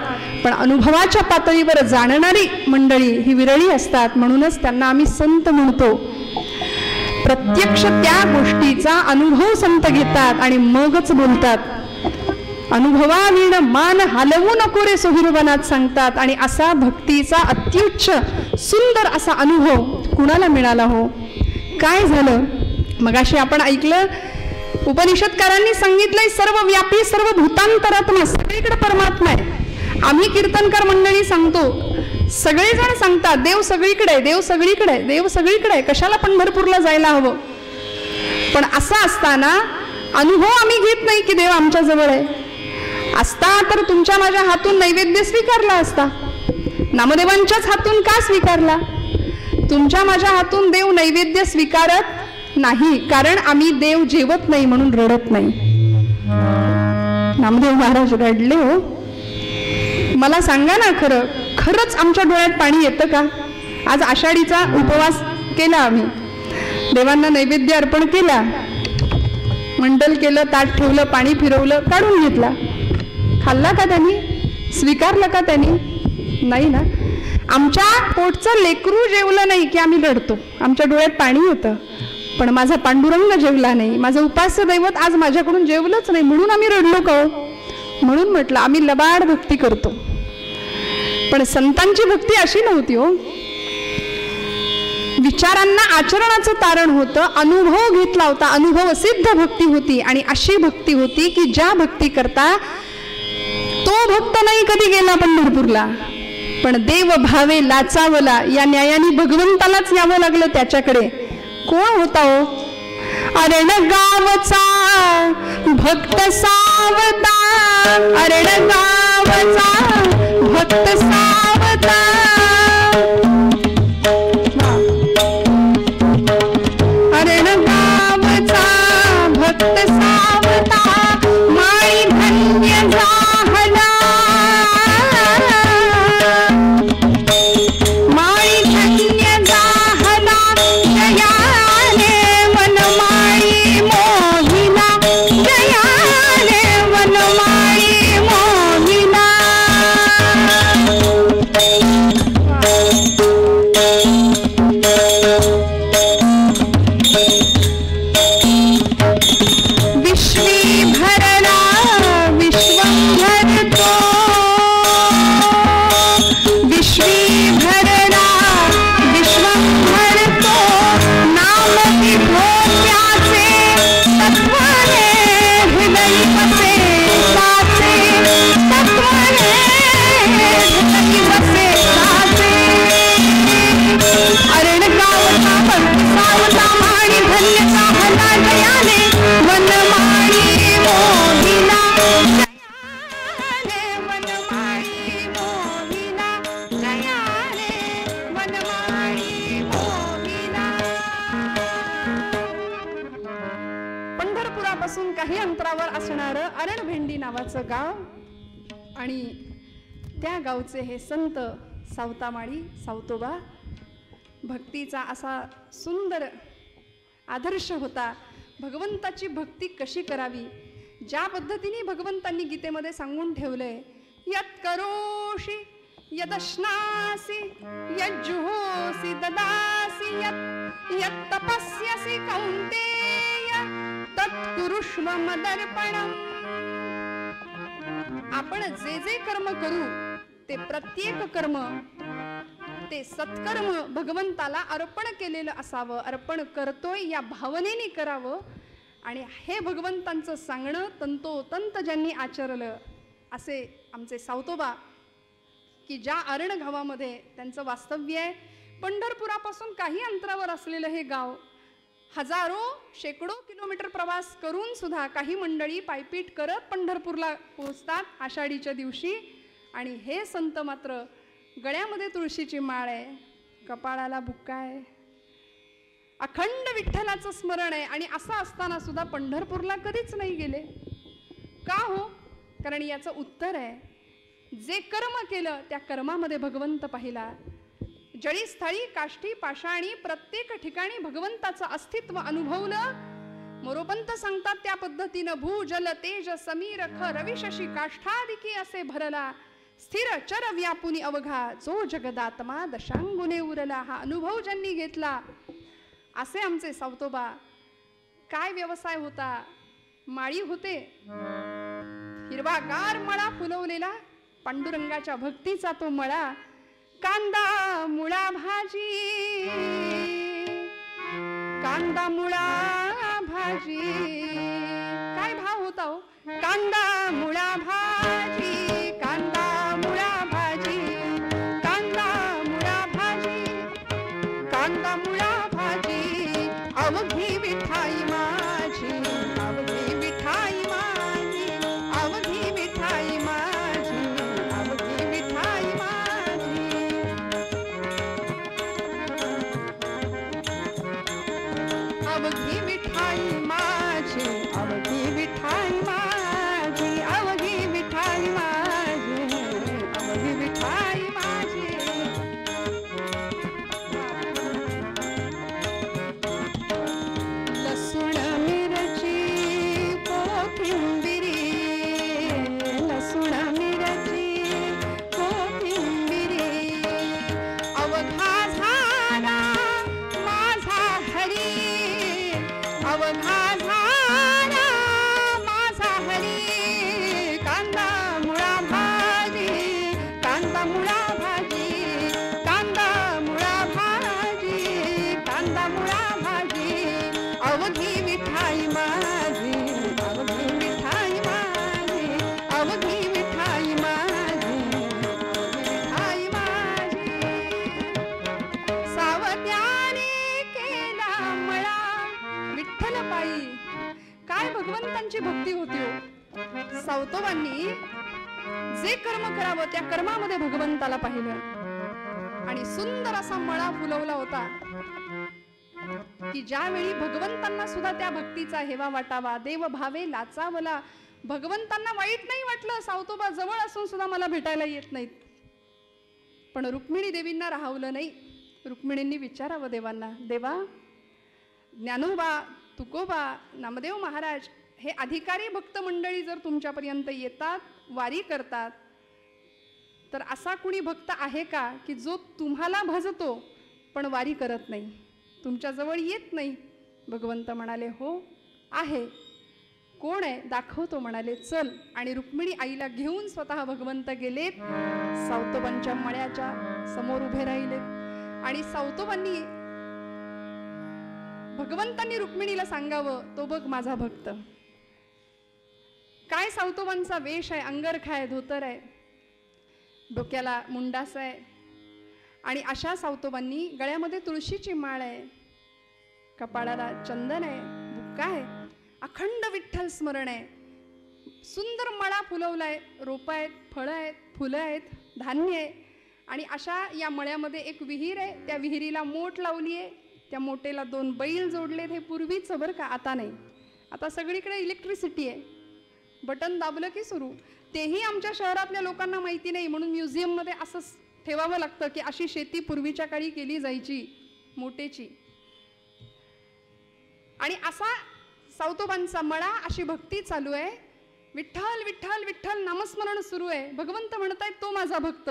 पण अनुभवाच्या पातळीवर जाणणारी मंडळी ही विरळी असतात. म्हणूनच त्यांना आम्ही संत म्हणतो. प्रत्यक्ष त्या गोष्टीचा अनुभव संत घेतात आणि मगच बोलतात. अनुभवाविण मान हलवू नको रे सोहिरवनात सांगतात. आणि असा भक्तीचा अत्युच्च सुंदर असा अनुभव कुणाला मिळाला हो? काय झालं? मगाशी आपण ऐकलं, उपनिषदकारांनी सांगितलंय सर्व व्यापी सर्व भूतांतरात्मा, सगळीकडे परमात्मा आहे. आम्ही कीर्तनकार मंडळी सांगतो, सगळेजण सांगतात देव सगळीकडे, देव सगळीकडे, देव सगळीकडे, कशाला पंढरपूरला जायला हवं. पण असं असताना अनुभव आम्ही घेत नाही की देव आमच्या जवळ आहे. असता तर तुमच्या माझ्या हातून नैवेद्य स्वीकारला असता. नामदेवांच्याच हातून का स्वीकारला? तुमच्या माझ्या हातून देव नैवेद्य स्वीकारत नाही, कारण आम्ही देव जेवत नाही म्हणून रडत नाही. नामदेव महाराज रडले हो. मला सांगा ना, खरंच आमच्या डोळ्यात पाणी येतं का? आज आषाढीचा उपवास केला आम्ही, देवांना नैवेद्य अर्पण केला, मंडल केलं, ताट ठेवलं, पाणी फिरवलं, काढून घेतला. खाल्ला का त्यांनी? स्वीकारलं का त्यांनी? नाही ना. आमच्या पोटचं लेकरू जेवलं नाही की आम्ही रडतो, आमच्या डोळ्यात पाणी येतं. पण माझा पांडुरंग जेवला नाही, माझं उपास्य दैवत आज माझ्याकडून जेवलंच नाही, म्हणून आम्ही रडलो का? म्हणून म्हटलं आम्ही लबाड भक्ती करतो. पण संतांची भक्ती अशी नव्हती हो. विचारांना आचरणाचं तारण होतं, अनुभव घेतला होता, अनुभव सिद्ध भक्ती होती. आणि अशी भक्ती होती की ज्या भक्ती करता तो भक्त नाही कधी गेला पंढरपूरला, पण देव भावे लाचावला या न्यायाने भगवंतालाच यावं लागलं त्याच्याकडे. कोण होता हो? अरण गावचा भक्त सावता, अरण गावचा भक्त सावता, अरण गावचा भक्त सावता, माळी धन्य झाला, माळी धन्य झाला, जयाने वनमाळी मोहिना, जयाने वनमाळी मोहिना. विश्वी भरला विश्वंभर तो, विश्वी भरला विश्वंभर तो, नाम विभो त्याचे, तत्वाने हृदय बसे साचे, तत्वाने हृदय बसे साचे. अरण गावचा भक्त सावता, माळी धन्य झाला, जयाने वनमाळी मोहिना, जयाने वनमाळी मोहिना, जयाने वनमाळी मोहिना. पंढरपुरापासून काही अंतरावर असणारं अरणभेंडी नावाचं गाव, आणि त्या गावचे हे संत सावतामाळी सावतोबा. भक्तीचा असा सुंदर आदर्श होता. भगवंताची भक्ती कशी करावी, ज्या पद्धतीने भगवंतांनी गीतेमध्ये सांगून ठेवलंय, यत् करोषि यदश्नासि यज्जुहोसि ददासि, यत् तपस्यसि कौन्तेय तत्कुरुष्व मदर्पणम्. आपण जे जे कर्म करू ते प्रत्येक कर्म ते सत्कर्म भगवंताला अर्पण केलेलं असावं, अर्पण करतोय या भावनेने करावं. आणि हे भगवंतांचं सांगणं तंतोतंत ज्यांनी आचरलं असे आमचे सावतोबा, की ज्या अरण गावामध्ये त्यांचं वास्तव्य आहे. पंढरपुरापासून काही अंतरावर असलेलं हे गाव, हजारो शेकडो किलोमीटर प्रवास करून सुद्धा काही मंडळी पायपीट करत पंढरपूरला पोहोचतात आषाढीच्या दिवशी. आणि हे संत मात्र गळ्यामध्ये तुळशीची माळ आहे, कपाळाला बुक्का आहे, अखंड विठ्ठलाचं स्मरण आहे. आणि असं असताना सुद्धा पंढरपूरला कधीच नाही गेले. का हो? कारण याचं उत्तर आहे, जे कर्म केलं त्या कर्मामध्ये भगवंत पाहिला. जळी स्थळी काष्ठी पाषाणी प्रत्येक ठिकाणी भगवंताचं अस्तित्व अनुभवलं. मोरोपंत सांगतात त्या पद्धतीनं, भू जल तेज समीर ख रवी शशी काष्ठादिकी असे भरला, स्थिर चर व्यापुनी अवघा जो जगदात्मा दशांगुने उरला. हा अनुभव ज्यांनी घेतला असे आमचे सावतोबा. काय व्यवसाय होता? माळी होते, हिरवागार मळा फुलवलेला, पांडुरंगाच्या भक्तीचा तो मळा. कांदा मुळा भाजी, कांदा मुळा भाजी, काय भाव होता हो? कांदा मुळा भाजी, कांदा मुळा भाजी, कांदा मुळा भाजी, कांदा मुळा भाजी. अवघी विठाई माझी, अवघी विठाई माझी, अवघी विठाई माझी, अवघी विठाई माझी. अवघी विठाई माझी, अवघी विठाई माझी, अवघी भगवंतांची भक्ती होती हो. सावतोबांनी जे कर्म करावं त्या कर्मामध्ये भगवंताला पाहिलं आणि सुंदर असा मळा फुलवला होता की ज्यावेळी भगवंतांना सुद्धा त्या भक्तीचा हेवा वाटावा, देव भावे लाचावला. भगवंतांना वाईट नाही वाटलं, सावतोबा जवळ असून सुद्धा मला भेटायला येत नाहीत. पण रुक्मिणी देवींना राहवलं नाही. रुक्मिणींनी विचारावं देवांना, देवा, ज्ञानोबा, तुकोबा, नामदेव महाराज हे अधिकारी भक्त मंडळी जर तुमच्यापर्यंत येतात, वारी करतात, तर असा कुणी भक्त आहे का की जो तुम्हाला भजतो पण वारी करत नाही, तुमच्याजवळ येत नाही? भगवंत म्हणाले, हो आहे. कोण आहे? दाखवतो म्हणाले, चल. आणि रुक्मिणी आईला घेऊन स्वतः भगवंत गेलेत, सावतोबांच्या मळ्याच्या समोर उभे राहिलेत. आणि सावतोबांनी, भगवंतांनी रुक्मिणीला सांगावं, तो बघ माझा भक्त. काय सावतोबांचा वेश आहे, अंगरखा आहे, धोतर आहे, डोक्याला मुंडास आहे. आणि अशा सावतोबांनी गळ्यामध्ये तुळशीची माळ आहे, कपाळाला चंदन आहे, बुक्का आहे, अखंड विठ्ठल स्मरण आहे, सुंदर मळा फुलवलाय, रोपं आहेत, फळं आहेत, फुलं आहेत, धान्य आहे. आणि अशा या मळ्यामध्ये एक विहीर आहे, त्या विहिरीला मोठ लावली आहे, त्या मोठेला 2 बैल जोडलेत. हे पूर्वीचं बरं का, आता नाही. आता सगळीकडे इलेक्ट्रिसिटी आहे, बटन दाबलं की सुरू. तेही आमच्या शहरातल्या लोकांना माहिती नाही, म्हणून म्युझियममध्ये असंच ठेवावं लागतं की अशी शेती पूर्वीच्या काळी केली जायची, मोटेची. आणि असा सावतोबांचा मळा, अशी भक्ती चालू आहे. विठ्ठल विठ्ठल विठ्ठल नामस्मरण सुरू आहे. भगवंत म्हणतायत, तो माझा भक्त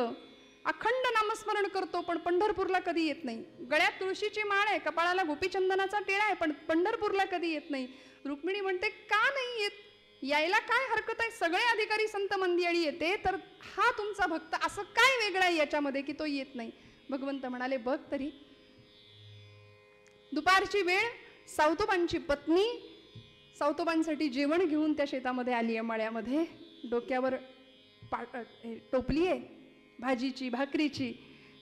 अखंड नामस्मरण करतो पण पंढरपूरला कधी येत नाही. गळ्यात तुळशीची माळ आहे, कपाळाला गोपीचंदनाचा टिळा आहे, पण पंढरपूरला कधी येत नाही. रुक्मिणी म्हणते, का नाही येत? यायला काय हरकत आहे? सगळे अधिकारी संत मंदिरी येते, तर हा तुमचा भक्त असं काय वेगळं आहे याच्यामध्ये की तो येत नाही? भगवंत म्हणाले, बघ तरी. दुपारची वेळ, सावतोबांची पत्नी सावतोबांसाठी जेवण घेऊन त्या शेतामध्ये आली आहे, मळ्यामध्ये. डोक्यावर टोपली आहे भाजीची, भाकरीची,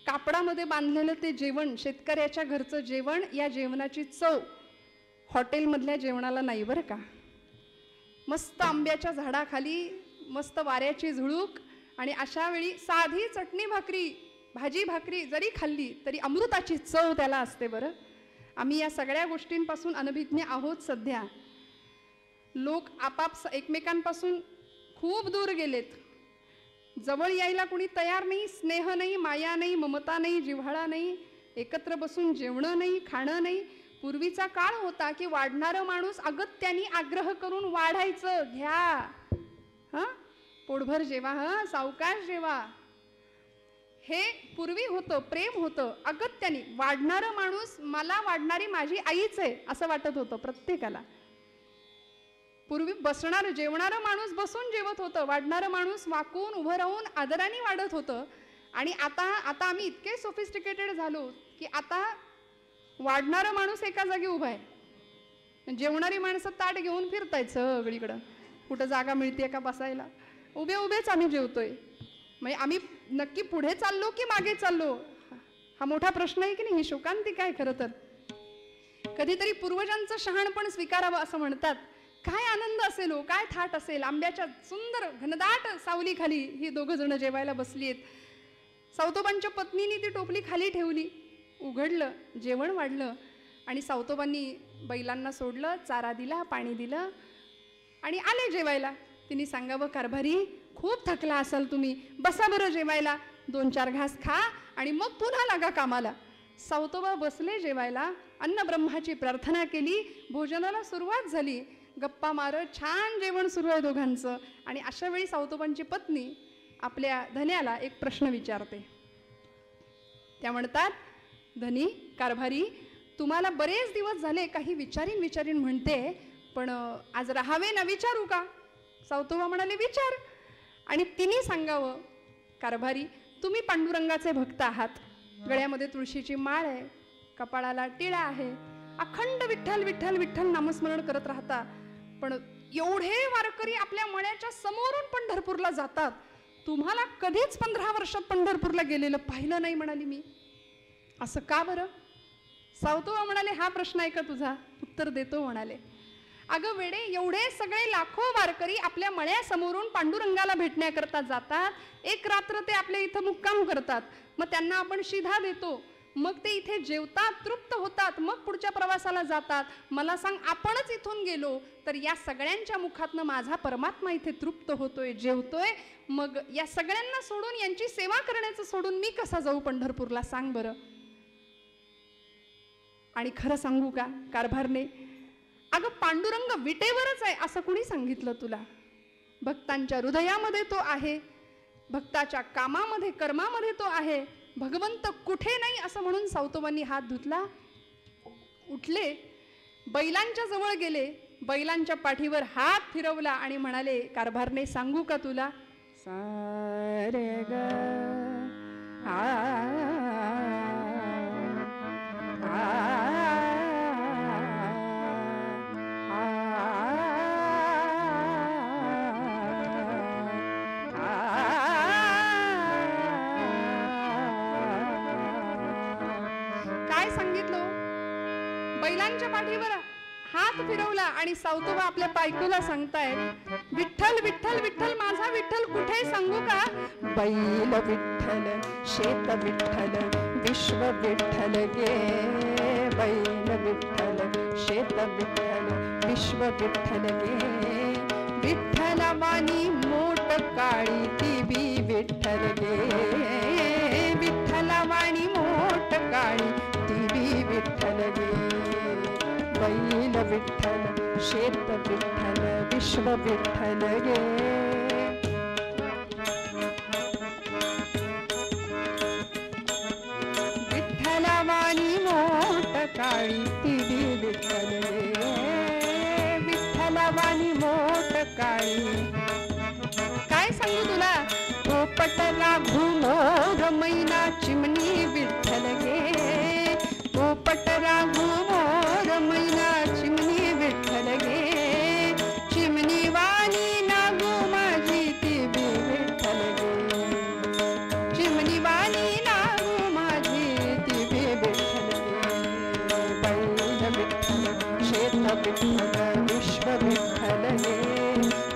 कापडामध्ये बांधलेलं ते जेवण, शेतकऱ्याच्या घरचं जेवण. या जेवणाची चव हॉटेलमधल्या जेवणाला नाही बरं का. मस्त आंब्याच्या झाडाखाली, मस्त वाऱ्याची झुळूक. आणि अशा वेळी साधी चटणी भाकरी, भाजी भाकरी जरी खाल्ली तरी अमृताची चव त्याला असते बरं. आम्ही या सगळ्या गोष्टींपासून अनभिज्ञ आहोत सध्या. लोक आपाप एकमेकांपासून खूप दूर गेलेत, जवळ यायला कुणी तयार नाही. स्नेह नाही, माया नाही, ममता नाही, जिव्हाळा नाही, एकत्र बसून जेवणं नाही, खाणं नाही. पूर्वीचा काळ होता की वाढणारं माणूस अगत्याने आग्रह करून वाढायचं, घ्या हां, पोटभर जेवा, हां, सावकाश जेवा. हे पूर्वी होतं, प्रेम होतं. अगत्याने वाढणारं माणूस, मला वाढणारी माझी आईच आहे असं वाटत होतं प्रत्येकाला. पूर्वी बसणारं जेवणारं माणूस बसून जेवत होतं, वाढणारं माणूस वाकून उभं राहून आदराने वाढत होतं. आणि आता आम्ही इतके सोफिस्टिकेटेड झालो की आता वाढणारं माणूस एका जागी उभा आहे, जेवणारी माणसं ताट घेऊन फिरतायत सगळीकडं, कुठं जागा मिळते का बसायला. उभे उभेच आम्ही जेवतोय. म्हणजे आम्ही नक्की पुढे चाललो की मागे चाललो, हा मोठा प्रश्न आहे की नाही. ही शोकांतिका आहे खरं तर. कधीतरी पूर्वजांचं शहाणपण स्वीकारावं असं म्हणतात. काय आनंद असेल हो, काय थाट असेल. आंब्याच्या सुंदर घनदाट सावलीखाली ही 2 जण जेवायला बसली आहेत. सावतोबांच्या पत्नीने ती टोपली खाली ठेवली, उघडलं, जेवण वाढलं. आणि सावतोबांनी बैलांना सोडलं, चारा दिला, पाणी दिलं आणि आले जेवायला. तिने सांगावं, कारभारी खूप थकला असाल तुम्ही, बसा बरं जेवायला, 2-4 घास खा आणि मग पुन्हा लागा कामाला. सावतोबा बसले जेवायला, अन्नब्रह्माची प्रार्थना केली, भोजनाला सुरुवात झाली. गप्पा मारत छान जेवण सुरू आहे दोघांचं. आणि अशा वेळी सावतोबांची पत्नी आपल्या धन्याला एक प्रश्न विचारते. त्या म्हणतात, धनी, कारभारी, तुम्हाला बरेच दिवस झाले काही विचारीन म्हणते, पण आज राहावे ना, विचारू का? सावतोबा म्हणाले, विचार. आणि तिने सांगावं, कारभारी, तुम्ही पांडुरंगाचे भक्त आहात, गळ्यामध्ये तुळशीची माळ आहे, कपाळाला टिळा आहे, अखंड विठ्ठल विठ्ठल विठ्ठल नामस्मरण करत राहता, पण एवढे वारकरी आपल्या मळ्याच्या समोरून पंढरपूरला जातात, तुम्हाला कधीच 15 वर्षात पंढरपूरला गेलेलं पाहिलं नाही म्हणाली मी. असं का बरं? सावतोबा म्हणाले, हा प्रश्न आहे का तुझा? उत्तर देतो म्हणाले. अगं वेडे, एवढे सगळे लाखो वारकरी आपल्या मळ्यासमोरून पांडुरंगाला भेटण्याकरता जातात. एक रात्र ते आपल्या इथं मुक्काम करतात. मग त्यांना आपण शिधा देतो, मग ते इथे जेवतात, तृप्त होतात, मग पुढच्या प्रवासाला जातात. मला सांग, आपणच इथून गेलो तर या सगळ्यांच्या मुखातनं माझा परमात्मा इथे तृप्त होतोय, जेवतोय, मग या सगळ्यांना सोडून, यांची सेवा करण्याचं सोडून मी कसा जाऊ पंढरपूरला, सांग बरं. आणि खरं सांगू का कारभारने, अगं पांडुरंग विटेवरच आहे असं कुणी सांगितलं तुला? भक्तांच्या हृदयामध्ये तो आहे, भक्ताच्या कामामध्ये कर्मामध्ये तो आहे. भगवंत कुठे नाही असं म्हणून सावतोबांनी हात धुतला, उठले, बैलांच्या जवळ गेले, बैलांच्या पाठीवर हात फिरवला आणि म्हणाले, कारभारने सांगू का तुला? सारे ग काय सांगितलं? बैलांच्या पाठीवर हात फिरवला आणि सावतोबा आपल्या बायकोला सांगतायत, विठ्ठल विठ्ठल विठ्ठल, माझा विठ्ठल कुठे सांगू का? बैल विठ्ठल, शेत विठ्ठल, विश्व विठ्ठल गे. बैल विठ्ठल, शेत विठ्ठल, विश्व विठ्ठल गे. विठ्ठला वाणी मोठ काळी ती बी विठ्ठल गे. विठ्ठला वाणी मोठ काळी ती बी विठ्ठल गे. बैल विठ्ठल, शेत विठ्ठल, विश्व विठ्ठल गे. विठ्ठला वाणी मोठ काळी ती बी विठ्ठल गे. विठ्ठला वाणी मोठ काळी. काय सांगू तुला? पोपटला घुमोर मैना चिमणी विठ्ठल गे. पोपटला घुमोर मैना चिमणी विठ्ठल गे. चिमणी वाणी नागू माझी ती बी विठ्ठल गे. चिमणी वाणी नागू माझी ती बी विठ्ठल गे. बैल विठ्ठल, शेत विठ्ठल, विश्व विठ्ठल गे.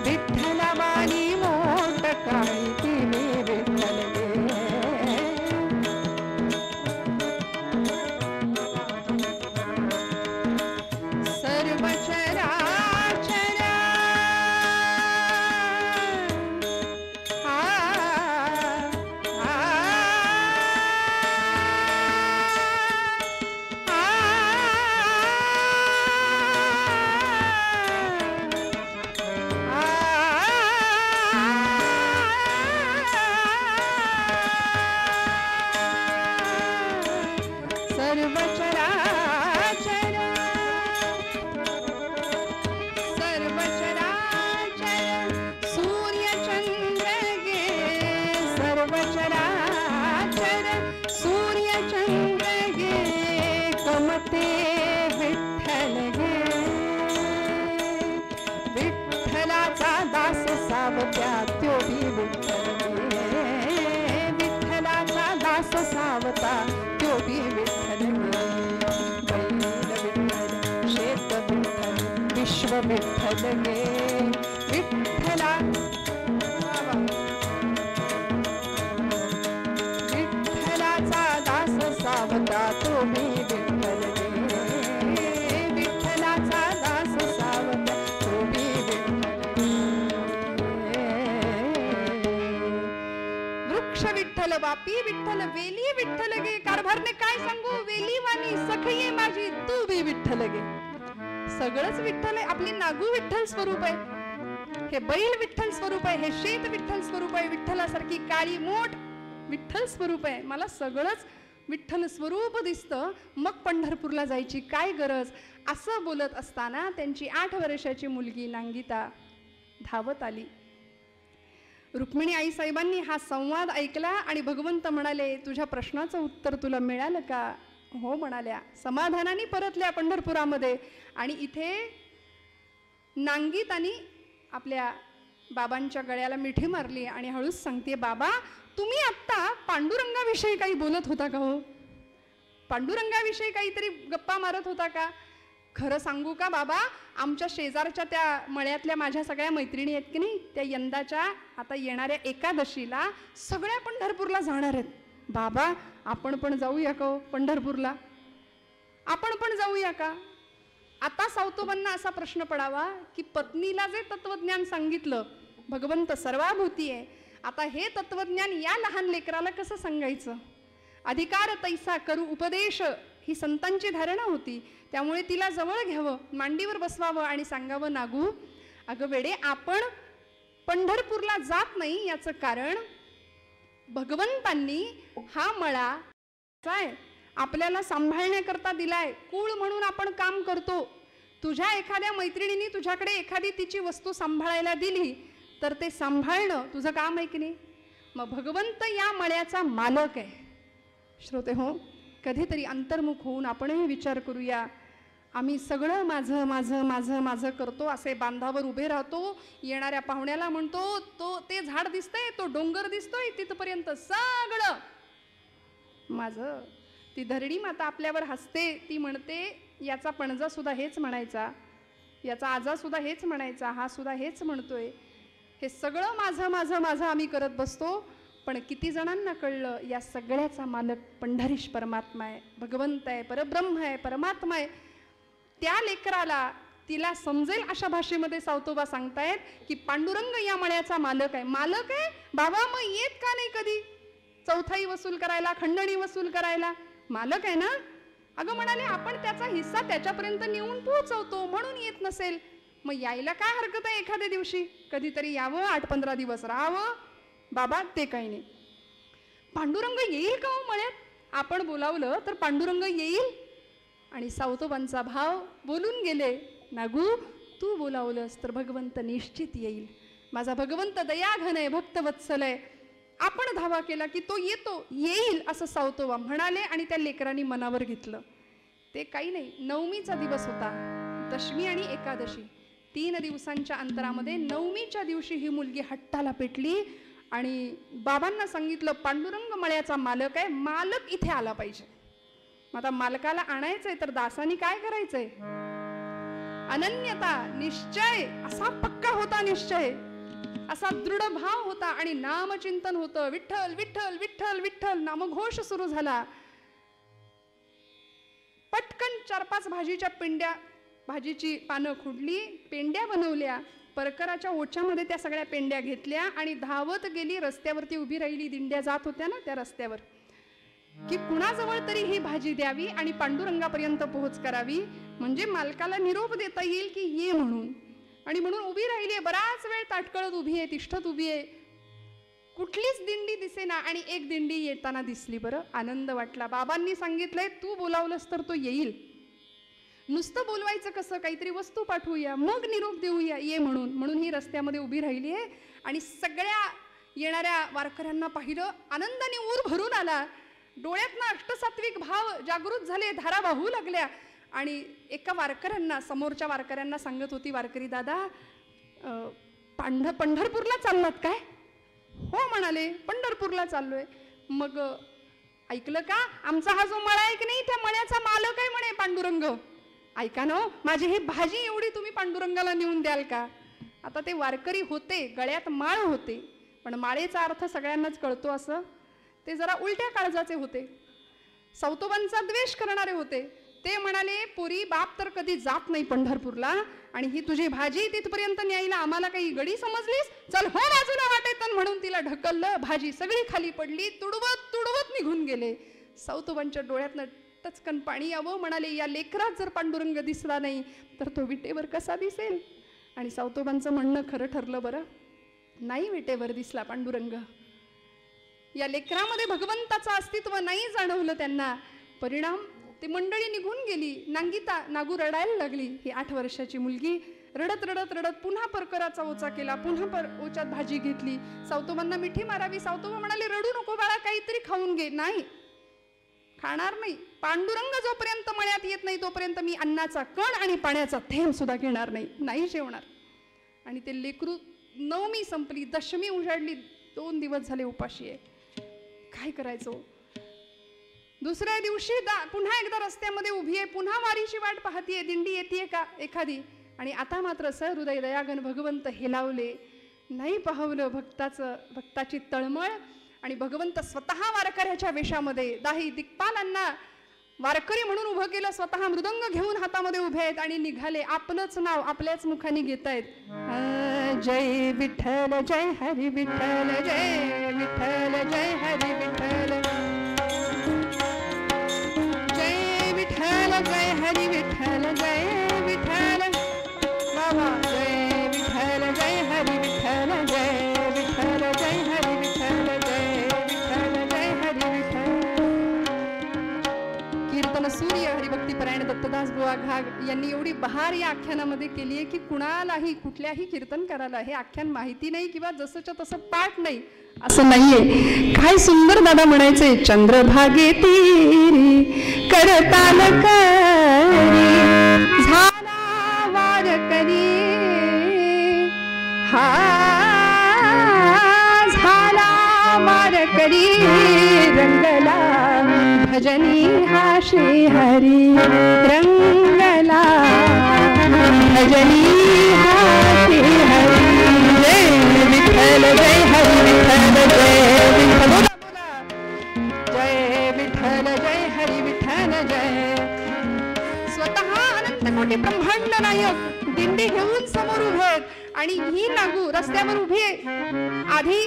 विठ्ठला वाणी मोठ काळी ती बी विठ्ठल गे. सर्व चराचर सर्व चराचर, सर्व चराचर, सूर्य चंद्र गे. सर्व चराचर, सूर्य चंद्र गे. कमते विठ्ठल गे. विठ्ठलाचा दास सावत्या त्यो बी विठ्ठल गे. विठ्ठलाचा दास सावता त्यो बी विठ्ठल गे. बैल विठ्ठल, शेत विठ्ठल, विश्व विठ्ठल गे. विठ्ठला विठ्ठलाचा दास सावता तो बी विठ्ठल गे. विठ्ठलाचा दास सावता तो बी विठ्ठल गे. वृक्ष विठ्ठल, वापी विठ्ठल, वेली विठ्ठल गे. कारभारने काय सांगू? वेली वाणी सखये माझी तू बी विठ्ठल गे. सगळंच विठ्ठल आहे. आपली नागू विठ्ठल स्वरूप आहे, हे बैल विठ्ठल स्वरूप आहे, हे शेत विठ्ठल स्वरूप आहे, विठ्ठलासारखी काळी मोठ विठ्ठल स्वरूप आहे. मला सगळंच विठ्ठल स्वरूप दिसतं, मग पंढरपूरला जायची काय गरज? असं बोलत असताना त्यांची 8 वर्षाची मुलगी नांगिता धावत आली. रुक्मिणी आईसाहेबांनी हा संवाद ऐकला आणि भगवंत म्हणाले, तुझ्या प्रश्नाचं उत्तर तुला मिळालं का? हो म्हणाल्या. समाधानाने परतल्या पंढरपुरामध्ये. आणि इथे नांगितानी आपल्या बाबांच्या गळ्याला मिठी मारली आणि हळूच सांगते, बाबा तुम्ही आत्ता पांडुरंगाविषयी काही बोलत होता का? हो, पांडुरंगाविषयी काहीतरी गप्पा मारत होता का? खरं सांगू का बाबा, आमच्या शेजारच्या त्या मळ्यातल्या माझ्या सगळ्या मैत्रिणी आहेत की नाही, त्या यंदाच्या आता येणाऱ्या एकादशीला सगळ्या पंढरपूरला जाणार आहेत. बाबा आपण पण जाऊया का पंढरपूरला? आपण पण जाऊया का? आता सावतोबांना असा प्रश्न पडावा की पत्नीला जे तत्वज्ञान सांगितलं, भगवंत सर्वाभूती आहे, आता हे तत्वज्ञान या लहान लेकराला कसं सांगायचं? अधिकार तैसा करू उपदेश ही संतांची धारणा होती. त्यामुळे तिला जवळ घ्यावं, मांडीवर बसवावं आणि सांगावं, नागू अगं वेडे, आपण पंढरपूरला जात नाही याचं कारण भगवंतांनी हा मळा काय आपल्याला सांभाळण्याकरता दिलाय. कुळ म्हणून आपण काम करतो. तुझ्या एखाद्या मैत्रिणीने तुझ्याकडे एखादी तिची वस्तू सांभाळायला दिली तर ते सांभाळणं तुझं काम आहे की नाही? मग भगवंत या मळ्याचा मालक आहे. श्रोते हो, कधीतरी अंतर्मुख होऊन आपणही विचार करूया. आम्ही सगळं माझं माझं माझं माझं करतो, असे बांधावर उभे राहतो, येणाऱ्या पाहुण्याला म्हणतो तो ते झाड दिसतंय, तो डोंगर दिसतोय, तिथपर्यंत सगळं माझं. ती धरणी माता आपल्यावर हसते, ती म्हणते याचा पणजा सुद्धा हेच म्हणायचा, याचा आजा सुद्धा हेच म्हणायचा, हा सुद्धा हेच म्हणतोय, हे सगळं माझं माझं माझं आम्ही करत बसतो. पण किती जणांना कळलं या सगळ्याचा मालक पंढरीश परमात्मा आहे, भगवंत आहे, परब्रह्म आहे, परमात्मा आहे. त्या लेकराला तिला समजेल अशा भाषेमध्ये सावतोबा सांगतायत की पांडुरंग या मळ्याचा मालक आहे. मालक आहे बाबा, मग येत का नाही कधी चौथाई वसूल करायला, खंडणी वसूल करायला? मालक आहे ना. अगं म्हणाले आपण त्याचा हिस्सा त्याच्यापर्यंत नेऊन पोहोचवतो, म्हणून येत नसेल. मग यायला काय हरकत आहे? एखाद्या दिवशी कधीतरी यावं, 8-15 दिवस राहावं. बाबा ते काही नाही. पांडुरंग येईल का हो मळ्यात? आपण बोलावलं तर पांडुरंग येईल? आणि सावतोबांचा भाव बोलून गेले, नागू तू बोलावलंस तर भगवंत निश्चित येईल. माझा भगवंत दयाघन आहे, भक्तवत्सल आहे. आपण धावा केला की तो येतो, येईल असं सावतोबा म्हणाले आणि त्या लेकरांनी मनावर घेतलं. ते काही नाही, नवमीचा दिवस होता, दशमी आणि एकादशी 3 दिवसांच्या अंतरामध्ये नवमीच्या दिवशी ही मुलगी हट्टाला पेटली आणि बाबांना सांगितलं पांडुरंग मळ्याचा मालक आहे, मालक इथे आला पाहिजे. आता मालकाला आणायचंय तर दासानी काय करायचंय? अनन्यता, निश्चय असा पक्का होता, निश्चय असा दृढ भाव होता आणि नामचिंतन होतं. विठ्ठल विठ्ठल विठ्ठल विठ्ठल नामघोष सुरू झाला. पटकन 4-5 भाजीची पानं खुडली, पेंड्या बनवल्या, परकराच्या ओच्यामध्ये त्या सगळ्या पेंड्या घेतल्या आणि धावत गेली. रस्त्यावरती उभी राहिली, दिंड्या जात होत्या ना त्या रस्त्यावर, की कुणाजवळ तरी ही भाजी द्यावी आणि पांडुरंगापर्यंत पोहोच करावी, म्हणजे मालकाला निरोप देता येईल की ये म्हणून. आणि म्हणून उभी राहिली, बराच वेळ ताटकळत उभी आहे, तिष्ठत उभी आहे. कुठलीच दिंडी दिसेना आणि एक दिंडी येताना दिसली. बरं आनंद वाटला. बाबांनी सांगितलंय तू बोलावलंस तर तो येईल. नुसतं बोलवायचं कसं? काहीतरी वस्तू पाठवूया, मग निरोप देऊया ये म्हणून. म्हणून ही रस्त्यामध्ये उभी राहिली आहे आणि सगळ्या येणाऱ्या वारकऱ्यांना पाहिलं, आनंदाने ऊर भरून आला. डोळ्यातनं अष्टसात्विक भाव जागृत झाले, धारा वाहू लागल्या. आणि एका वारकऱ्यांना, समोरच्या वारकऱ्यांना सांगत होती, वारकरी दादा पंढरपूरला चाललात काय? हो म्हणाले, पंढरपूरला चाललोय. मग ऐकलं का? आमचा हा जो मळा आहे की नाही, त्या मळ्याचा मालक आहे म्हणे पांडुरंग. ऐका ना, माझी ही भाजी एवढी तुम्ही पांडुरंगाला नेऊन द्याल का? आता ते वारकरी होते, गळ्यात माळ होते, पण माळेचा अर्थ सगळ्यांनाच कळतो असं. ते जरा उलट्या काळजाचे होते, सावतोबांचा द्वेष करणारे होते. ते म्हणाले पोरी, बाप तर कधी जात नाही पंढरपूरला आणि ही तुझी भाजी तिथपर्यंत न्यायला आम्हाला काही गडी समजलीस? चल हो बाजूला वाटेतन. म्हणून तिला ढकललं, भाजी सगळी खाली पडली, तुडवत तुडवत निघून गेले. सावतोबांच्या डोळ्यातनं टचकन पाणी यावं. म्हणाले या लेकरात जर पांडुरंग दिसला नाही तर तो विटेवर कसा दिसेल? आणि सावतोबांचं म्हणणं खरं ठरलं. बरं नाही विटेवर दिसला पांडुरंग, या लेकरामध्ये भगवंताचं अस्तित्व नाही जाणवलं त्यांना. परिणाम ती मंडळी निघून गेली. नागू रडायला लागली. ही 8 वर्षाची मुलगी रडत रडत रडत पुन्हा परकराचा ओचा केला, पुन्हा ओच्यात भाजी घेतली. सावतोबांना मिठी मारावी. सावतोबा म्हणाले रडू नको बाळा, काहीतरी खाऊन घे. नाही खाणार नाही. पांडुरंग जोपर्यंत मळ्यात येत नाही तोपर्यंत मी अन्नाचा कण आणि पाण्याचा थेंब सुद्धा घेणार नाही, नाही जेवणार. आणि ते लेकरू, नवमी संपली, दशमी उजाडली, 2 दिवस झाले उपाशी आहे. काय करायचं? दुसऱ्या दिवशी पुन्हा एकदा रस्त्यामध्ये उभी आहे, पुन्हा वारीची वाट पाहतीये, दिंडी येते का एखादी. आणि आता मात्र सहृदय दयागण भगवंत हेलावले, नाही पाहवलं भक्ताची तळमळ. आणि भगवंत स्वतः वारकऱ्याच्या वेशामध्ये दाही दिक्पालांना वारकरी म्हणून उभं केलं, स्वतः मृदंग घेऊन हातामध्ये उभे आहेत आणि निघाले. आपलंच नाव आपल्याच मुखाने घेतायत. जय विठ्ठल जय हरी विठ्ठल, जय विठ्ठल जय हरी विठ्ठल, जय विठ्ठल जय हरी विठ्ठल, जय विठ्ठल बाबा, जय विठ्ठल जय हरी विठ्ठल, जय विठ्ठल जय हरी विठ्ठल, जय विठ्ठल जय हरी विठ्ठल. कीर्तन सूर्य हरिभक्तीपरायण दत्तदास बुवा घाग यांनी एवढी बहार या आख्यानामध्ये केली आहे की कुणालाही कुठल्याही कीर्तनकाराला हे आख्यान माहिती नाही किंवा जसंच्या तसं पाठ नाही असं नाहीये. काय सुंदर दादा म्हणायचे, चंद्रभागे तीरी करताल करी झाला वारकरी, हा झाला वारकरी रंगला भजनी हा श्री हरी, रंगला भजनी हा श्री हरी. जय विठ्ठल जय हरी विठ्ठल, जय विठ्ठल जय विठ्ठल जय हरी विठ्ठल, जय. स्वतः अनंत कोटी ब्रह्मांड नायक दिंडी घेऊन समोर उभे आहेत आणि ही नागू रस्त्यावर उभी आहे. आधी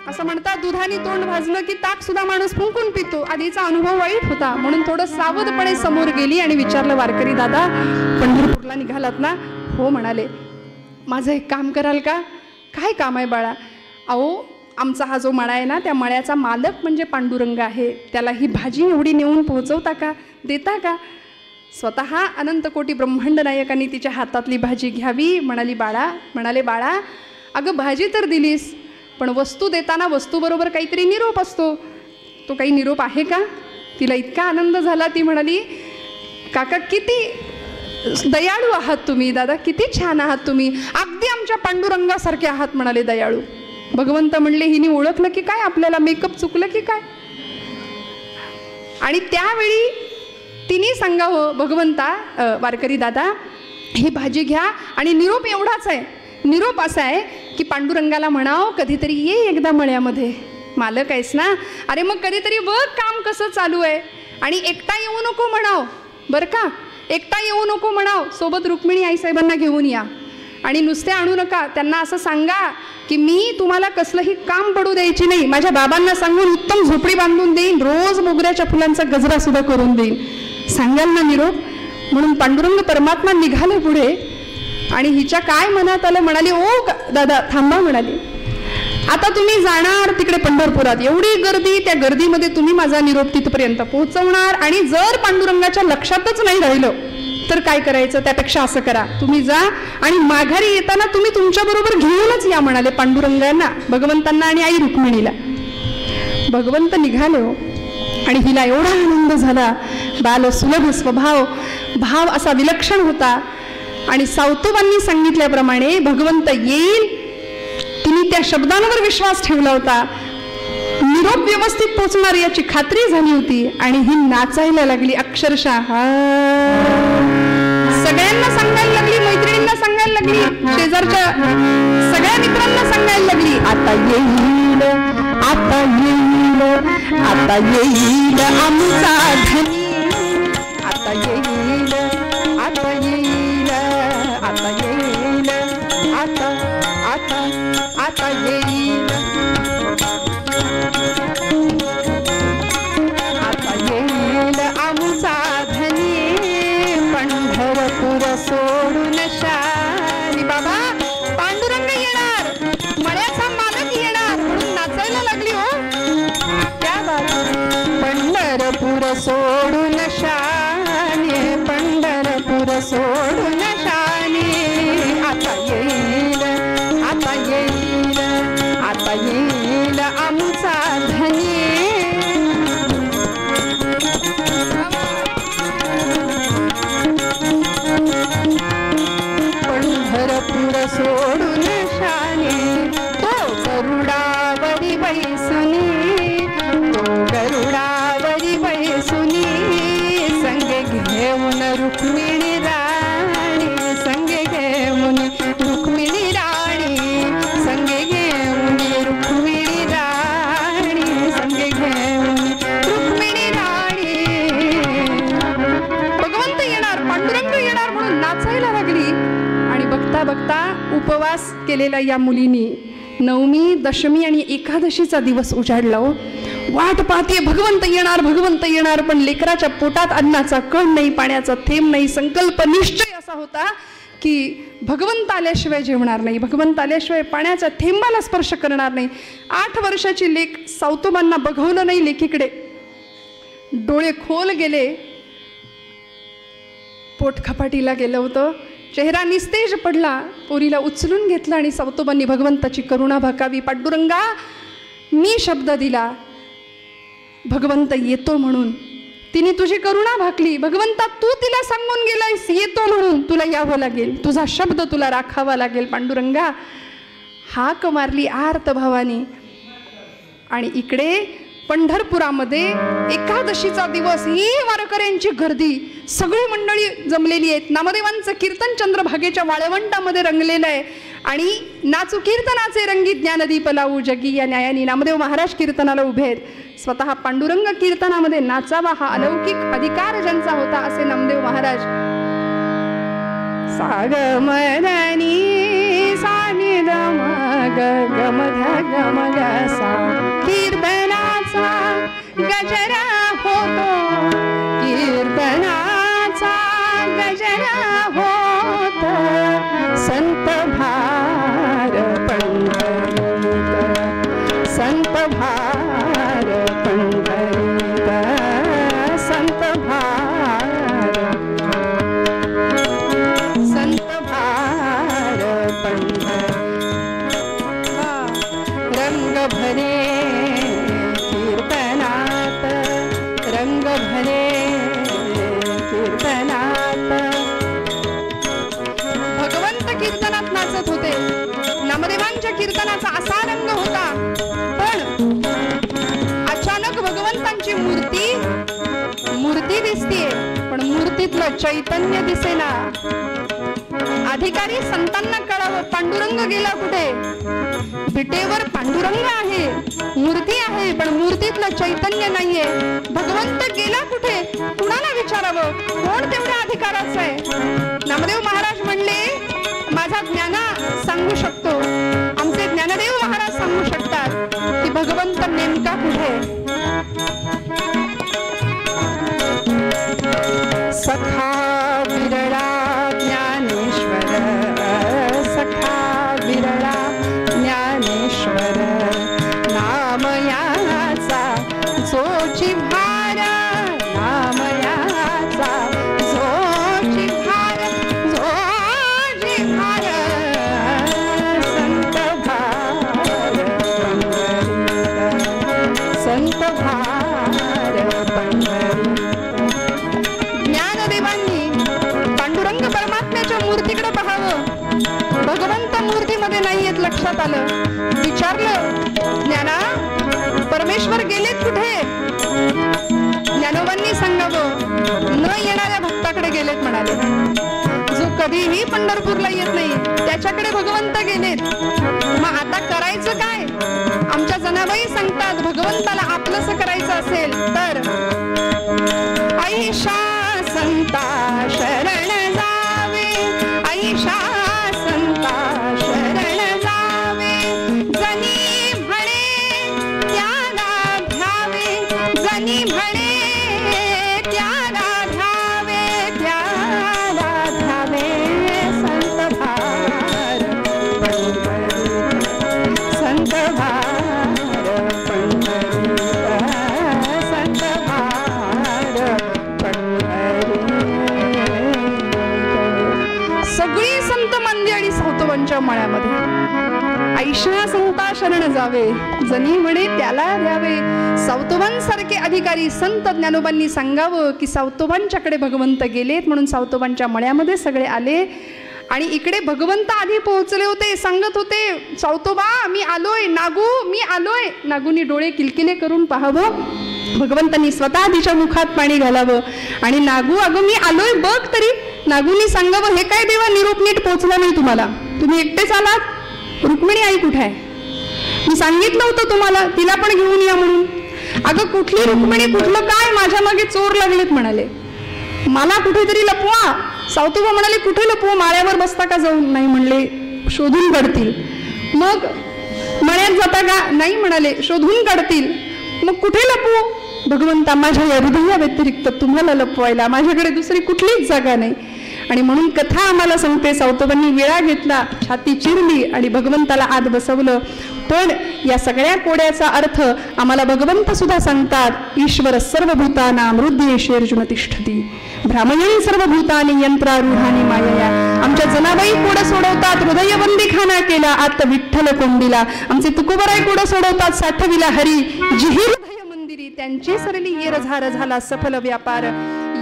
असं म्हणतात दुधाने तोंड भाजलं की ताक सुद्धा माणूस फुंकून पितो. आधीचा अनुभव वाईट होता म्हणून थोडं सावधपणे समोर गेली आणि विचारलं, वारकरी दादा पंढरपूरला निघालात ना? हो म्हणाले. माझं एक काम कराल का? काय काम आहे बाळा? अहो आमचा हा जो मळा आहे ना, त्या मळ्याचा मालक म्हणजे पांडुरंग आहे, त्याला ही भाजी एवढी नेऊन पोहोचवता का, देता का? स्वतः अनंत कोटी ब्रह्मांड नायकांनी तिच्या हातातली भाजी घ्यावी. म्हणाले बाळा अगं भाजी तर दिलीस, पण वस्तू देताना वस्तूबरोबर काहीतरी निरोप असतो, तो काही निरोप आहे का? तिला इतका आनंद झाला, ती म्हणाली काका किती दयाळू आहात तुम्ही, दादा किती छान आहात तुम्ही, अगदी आमच्या पांडुरंगासारखे आहात म्हणाले दयाळू. भगवंत म्हणले हिने ओळखलं की काय, आपल्याला मेकअप चुकलं की काय? आणि त्यावेळी तिने सांगावं, भगवंता वारकरी दादा ही भाजी घ्या आणि निरोप एवढाच आहे, निरोप असा आहे की पांडुरंगाला म्हणाव कधीतरी ये एकदा मळ्यामध्ये, मालक आहेस ना, अरे मग कधीतरी बघ काम कसं चालू आहे. आणि एकटा येऊ नको म्हणाव बरं का, एकटा येऊ नको म्हणाव, सोबत रुक्मिणी आईसाहेबांना घेऊन या. आणि नुसते आणू नका, त्यांना असं सांगा की मी तुम्हाला कसलंही काम पडू द्यायची नाही, माझ्या बाबांना सांगून उत्तम झोपडी बांधून देईन, रोज मोगऱ्याच्या फुलांचा गजरा सुद्धा करून देईन, सांगाल ना निरोप? म्हणून पांडुरंग परमात्मा निघाले पुढे. आणि हिच्या काय मनात आलं, म्हणाली ओ दादा थांबा, म्हणाली आता तुम्ही जाणार तिकडे पंढरपुरात, एवढी गर्दी, त्या गर्दीमध्ये तुम्ही माझा निरोप तिथपर्यंत पोहोचवणार, आणि जर पांडुरंगाच्या लक्षातच नाही राहिलं तर काय करायचं, त्यापेक्षा असं करा तुम्ही जा आणि माघारी येताना तुम्ही तुमच्या बरोबर घेऊनच या म्हणाले पांडुरंगांना, भगवंतांना आणि आई रुक्मिणीला. भगवंत निघाले हो. आणि हिला एवढा आनंद झाला, बाल सुलभ स्वभाव, भाव असा विलक्षण होता. आणि सावतोबांनी सांगितल्याप्रमाणे भगवंत येईल, तिने त्या शब्दांवर विश्वास ठेवला होता, निरोप व्यवस्थित पोचणार याची खात्री झाली होती. आणि ही नाचायला लागली अक्षरशः, सगळ्यांना सांगायला लागली, मैत्रिणींना सांगायला लागली, शेजारच्या सगळ्या मित्रांना सांगायला लागली, आता येईल, आता येईल, आता येईल आमचा धनी, आता येईल, आता येईल, आता येईल, आता आता आता येईल, आता येईल आमचा धनी, पंढरपूर सोडून शारी. बाबा पांडुरंग येणार, मळ्याचा मालक येणार म्हणून नाचायला लागली हो. क्या बात. पंढरपूर सोडून शानी, पंढरपूर सोडून शानी, आता येईल, आता येईल, आता येईल, उपवास केलेल्या या मुलीनी नवमी, दशमी आणि एकादशीचा दिवस उजाडला हो. वाट पाहते भगवंत येणार, पण लेकराच्या पोटात अन्नाचा कण नाही, पाण्याचा थेंब नाही. संकल्प निश्चय असा होता की भगवंत आल्याशिवाय जेवणार नाही, भगवंत आल्याशिवाय पाण्याच्या थेंबाला स्पर्श करणार नाही. 8 वर्षाची लेक सावतोबांना बघवलं नाही लेकीकडे. डोळे खोल गेले, पोट खपाटीला गेलं होतं, चेहरा निस्तेज पडला. पोरीला उचलून घेतला आणि सावतोबांनी भगवंताची करुणा भाकावी. पांडुरंगा, मी शब्द दिला भगवंत येतो म्हणून, तिने तुझी करुणा भाकली. भगवंता, तू तिला सांगून गेलायस येतो म्हणून, तुला यावं लागेल, तुझा शब्द तुला राखावा लागेल. पांडुरंगा, हाक मारली आर्त भावानी. आणि इकडे पंढरपुरामध्ये एकादशीचा दिवस, ही वारकऱ्यांची गर्दी, सगळी मंडळी जमलेली आहेत. नामदेवांचं कीर्तन चंद्रभागेच्या वाळवंटामध्ये रंगलेलं आहे. आणि नाचू कीर्तनाचे रंगी ज्ञानदीप लावू जगी या न्यायाने नामदेव महाराज कीर्तनाला उभे आहेत. स्वतः पांडुरंग कीर्तनामध्ये नाचावा हा अलौकिक अधिकार ज्यांचा होता असे नामदेव महाराज. सागमनी सानिद मग गमध्या गमध्या सा, कीर्तनाचा गजरा होतो, कीर्तनाचा गजरा होतो. संत भार पंढरीत, संत भार पंढरीत, संत भार, संत भार पंढरीत. रंग भरे कीर्तनात, रंग भरे कीर्तनात. भगवंत कीर्तनात नाचत होते. नामदेवांच्या कीर्तनाचा असा रंग होता. पण अचानक भगवंतांची मूर्ती दिसतीये, पण मूर्तीतलं चैतन्य दिसेना. अधिकारी संतांना कळावं, पांडुरंग गेला कुठे? विटेवर पांडुरंग आहे, मूर्ती आहे, पण मूर्तीतलं चैतन्य नाहीये. भगवंत गेला कुठे? कुणाला विचारावं? कोण तेवढ्या अधिकाराचं आहे? नामदेव महाराज म्हणले, माझा ज्ञाना सांगू शकतो. आमचे ज्ञानदेव महाराज सांगू शकतात की भगवंत नेमका कुठे. सखा विरळा ज्ञानेश्वर, सखा विरळा ज्ञानेश्वर. नाम याचा जोची भार, नाम याचा जोची भार, जोची भार. संत भार पंढरीत, संत भार पंढरीत. ज्ञानदेवांनी पांडुरंग परमात्म्याच्या मूर्तीकडे पाहावं. भगवंत मूर्तीमध्ये नाहीयेत लक्षात आलं. विचारलं, ज्ञाना परमेश्वर गेलेत कुठे? ज्ञानोबांनी सांगावं, न येणाऱ्या भक्ताकडे गेलेत म्हणाले. जो कधीही पंढरपूरला येत नाही त्याच्याकडे भगवंत गेलेत. मग आता करायचं काय? आमच्या जनाबाई सांगतात, भगवंताला आपलंसं करायचं असेल तर ऐशा संता शरण जावे, ऐशा संता शरण जावे. जनी म्हणे त्याला ध्यावे, जनी म्हणे त्याला ध्यावे, त्याला ध्यावे. संत भार पंढरीत, संत भार पंढरीत, संत भार पंढरीत. सगळी संत मंडळी सावतोबांच्या मळ्यामध्ये. ऐशा संता शरण जावे, जनी म्हणे त्याला द्यावे. सावतोबांसारखे अधिकारी संत ज्ञानोबांनी सांगावं की सावतोबांच्याकडे भगवंत गेलेत, म्हणून सावतोबांच्या मळ्यामध्ये सगळे आले. आणि इकडे भगवंत आधी पोहोचले होते, सांगत होते, सावतोबा मी आलोय, नागू मी आलोय. नागूनी डोळे किलकिले करून पाहावं, भगवंतांनी स्वतः तिच्या मुखात पाणी घालावं आणि नागू अगं मी आलोय बघ तरी. नागूंनी सांगावं, हे काय देवा निरोप नीट पोहोचला नाही तुम्हाला, तुम्ही एकटेच आलात? रुक्मिणी आई कुठे आहे? मी सांगितलं होतं तुम्हाला तिला पण घेऊन या म्हणून. अगं कुठली रुक्मिणी, कुठलं काय, माझ्या मागे चोर लागलेत म्हणाले. मला कुठेतरी लपवा. सावतोबा म्हणाले, कुठे लपवू? माळ्यावर बसता का जाऊन? नाही म्हणले, शोधून काढतील. मग मळ्यात जाता का? नाही म्हणाले, शोधून काढतील. मग कुठे लपू? भगवंता, माझ्या या हृदया व्यतिरिक्त तुम्हाला लपवायला माझ्याकडे दुसरी कुठलीच जागा नाही. आणि म्हणून कथा आम्हाला सांगते, सावतोबांनी विळा घेतला, छाती चिरली आणि भगवंताला आत बसवलं. पण या सगळ्या कोड्याचा अर्थ आम्हाला भगवंत सुद्धा सांगतात. ईश्वर सर्वभूतानां हृदयेषु तिष्ठती भ्रामयन् सर्वभूतानि यंत्रारूढानि मायया. आमच्या जनाबाई कोड सोडवतात, हृदयबंदी खाना केला आत विठ्ठल कोंडीला. आमचे तुकोबराय कोड सोडवतात, साठविला हरी जिही हृदय मंदिरी. त्यांची सरली येर झार झाला सफल व्यापार.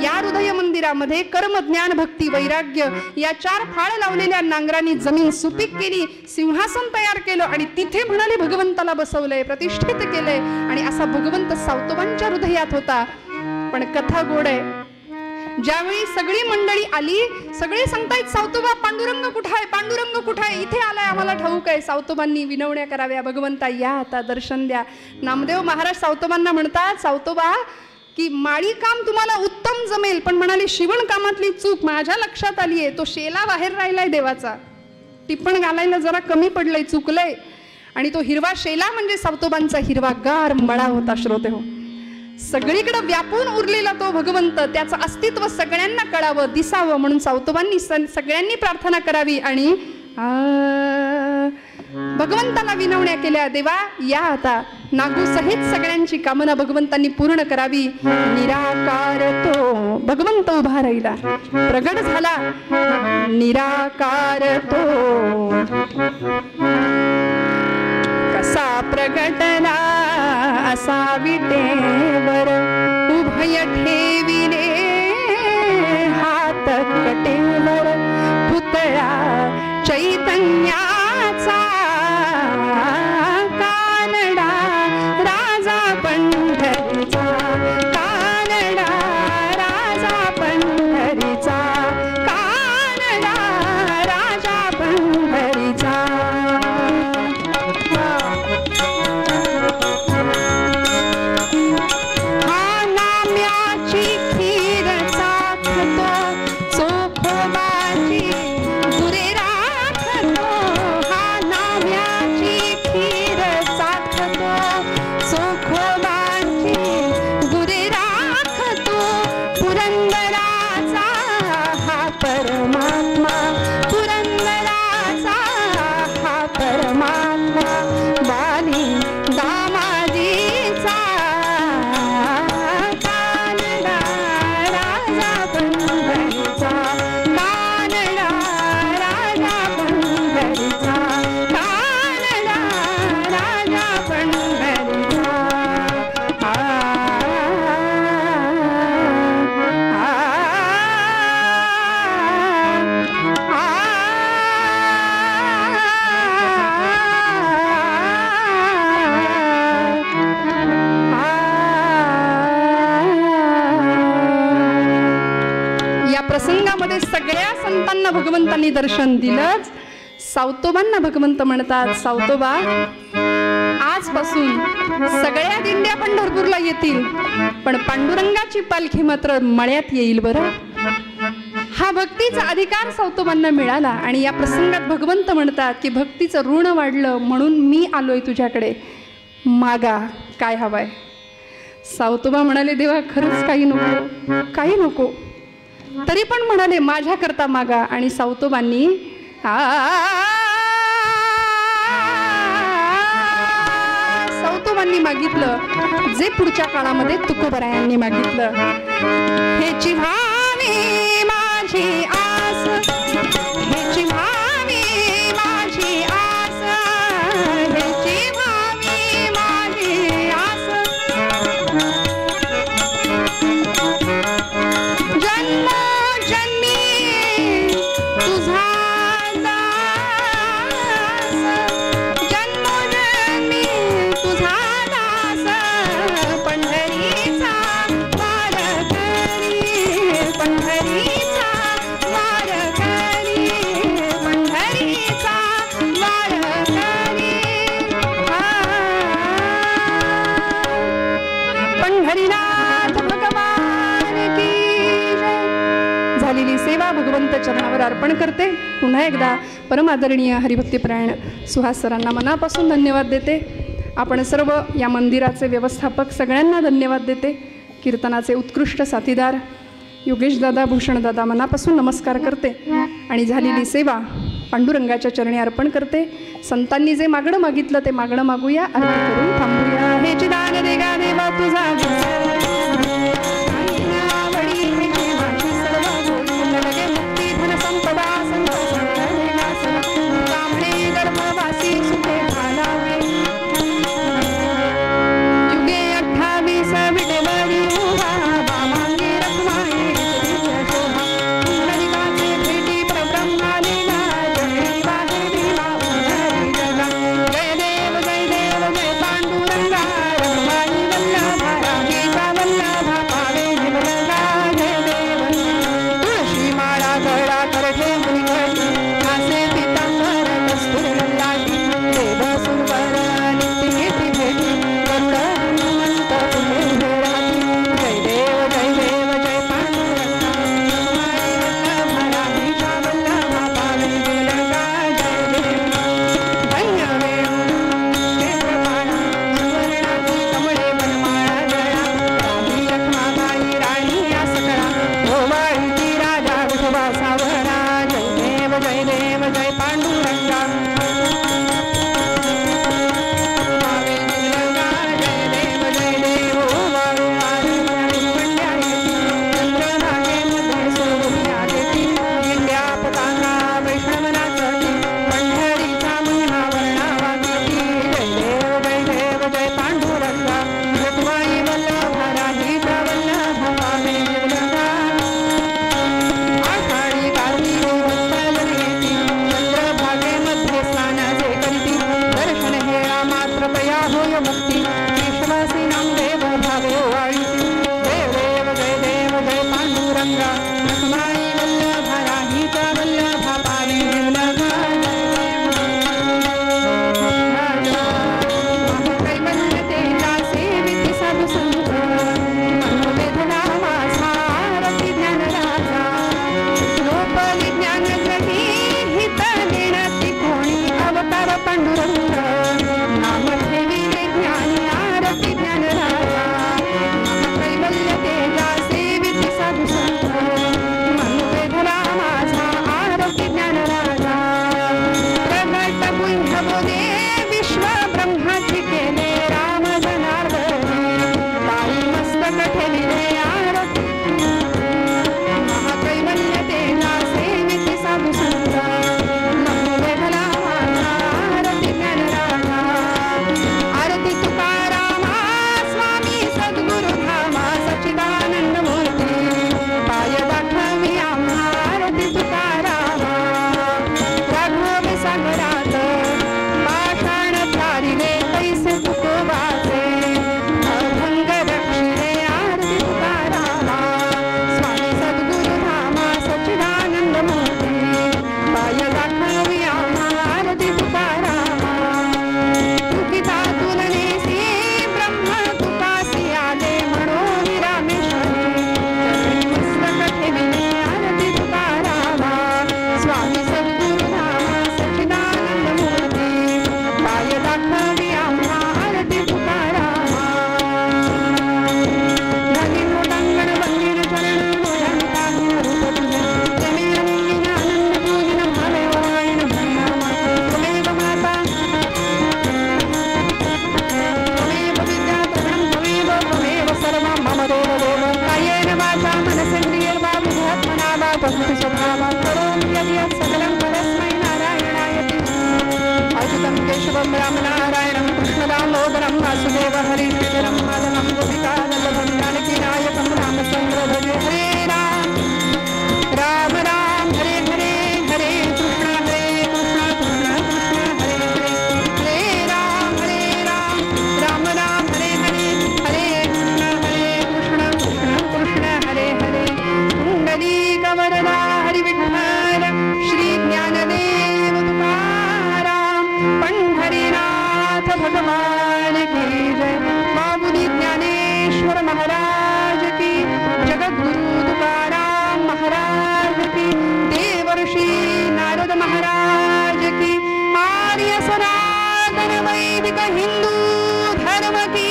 या हृदय मंदिरामध्ये कर्म, ज्ञान, भक्ती, वैराग्य या 4 फाळ लावलेल्या नांगरांनी जमीन सुपीक केली, सिंहासन तयार केलं आणि तिथे म्हणाले भगवंताला बसवलंय, प्रतिष्ठित केलंय. आणि असा भगवंत सावतोबांच्या हृदयात होता. पण कथा गोड आहे. ज्यावेळी सगळी मंडळी आली, सगळे सांगतायत, सावतोबा पांडुरंग कुठाय, पांडुरंग कुठाय, इथे आलाय, आम्हाला ठाऊक आहे. सावतोबांनी विनवण्या कराव्या, भगवंता या आता दर्शन द्या. नामदेव महाराज सावतोबांना म्हणतात, सावतोबा की माळी काम तुम्हाला उत्तम जमेल, पण म्हणाले शिवण कामातली चूक माझ्या लक्षात आली आहे. तो शेला बाहेर राहिलाय देवाचा, टिप्पण घालायला जरा कमी पडलंय, चुकलंय. आणि तो हिरवा शेला म्हणजे सावतोबांचा हिरवागार मळा होता. श्रोते हो, सगळीकडे व्यापून उरलेला तो भगवंत, त्याचं अस्तित्व सगळ्यांना कळावं, दिसावं म्हणून सावतोबांनी सगळ्यांनी प्रार्थना करावी. आणि भगवंताला विनवण्या केल्या, देवा या आता. नागू सहित सगळ्यांची कामना भगवंतांनी पूर्ण करावी. निराकार तो भगवंत उभा राहिला, प्रगट झाला. निराकार तो कसा प्रगटला, असा विटेवर उभय ठेविले हात कटेवर. पुतळा चैतन्याचा कानडा राजा पंढरीचा, कानडा राजा पंढरीचा, कानडा राजा पंढरीचा. हा नाम्याची खीर चाखतो चोखोबाची गुरे राखतो. हा नाम्याची खीर चाखतो चोखोबाची गुरे राखतो. पुरंदराचा हा परमात्मा, पुरंदराचा हा परमात्मा. बाली दामाजीचा कानडा राजा पंढरीचा, कानडा राजा पंढरीचा, कानडा राजा पंढरीचा. या प्रसंगामध्ये सगळ्या संतांना भगवंतांनी दर्शन दिलंच. सावतोबांना भगवंत म्हणतात, सावतोबा आजपासून सगळ्या दिंड्या पंढरपूरला येतील, पण पांडुरंगाची पालखी मात्र मळ्यात येईल बरं. हा भक्तीचा अधिकार सावतोबांना मिळाला. आणि या प्रसंगात भगवंत म्हणतात की भक्तीचं ऋण वाढलं म्हणून मी आलोय तुझ्याकडे, मागा काय हवंय. सावतोबा म्हणाले, देवा खरंच काही नको, काही नको. तरी पण म्हणाले माझ्याकरता मागा. आणि सावतोबांनी सावतोबांनी मागितलं जे पुढच्या काळामध्ये तुकोबरायांनी मागितलं. हेची भावी माझी आस, हेची भावी माझी आस, हेची भावी माझी आस. जन्म जन्मी तुझा दास, जन्मोजन्मी तुझा दास. पंढरीचा वारकरी, पंढरीचा चरणावर अर्पण करते. पुन्हा एकदा परमादरणीय हरिभक्तीपरायण सुहास सरांना मनापासून धन्यवाद देते. आपण सर्व या मंदिराचे व्यवस्थापक सगळ्यांना धन्यवाद देते. कीर्तनाचे उत्कृष्ट साथीदार योगेशदादा, भूषणदादा मनापासून नमस्कार करते आणि झालेली सेवा पांडुरंगाच्या चरणी अर्पण करते. संतांनी जे मागणं मागितलं ते मागणं मागूया, आरती करून थांबूया. हे चिदान देगा देवा तुझा वैदिक हिंदू धर्म की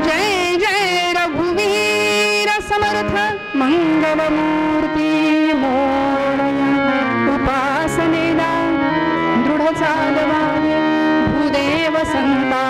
जय जय रघुवीर समर्थ मंगलमूर्ती मोरया उपासनेला दृढ चालवा भूदेव संता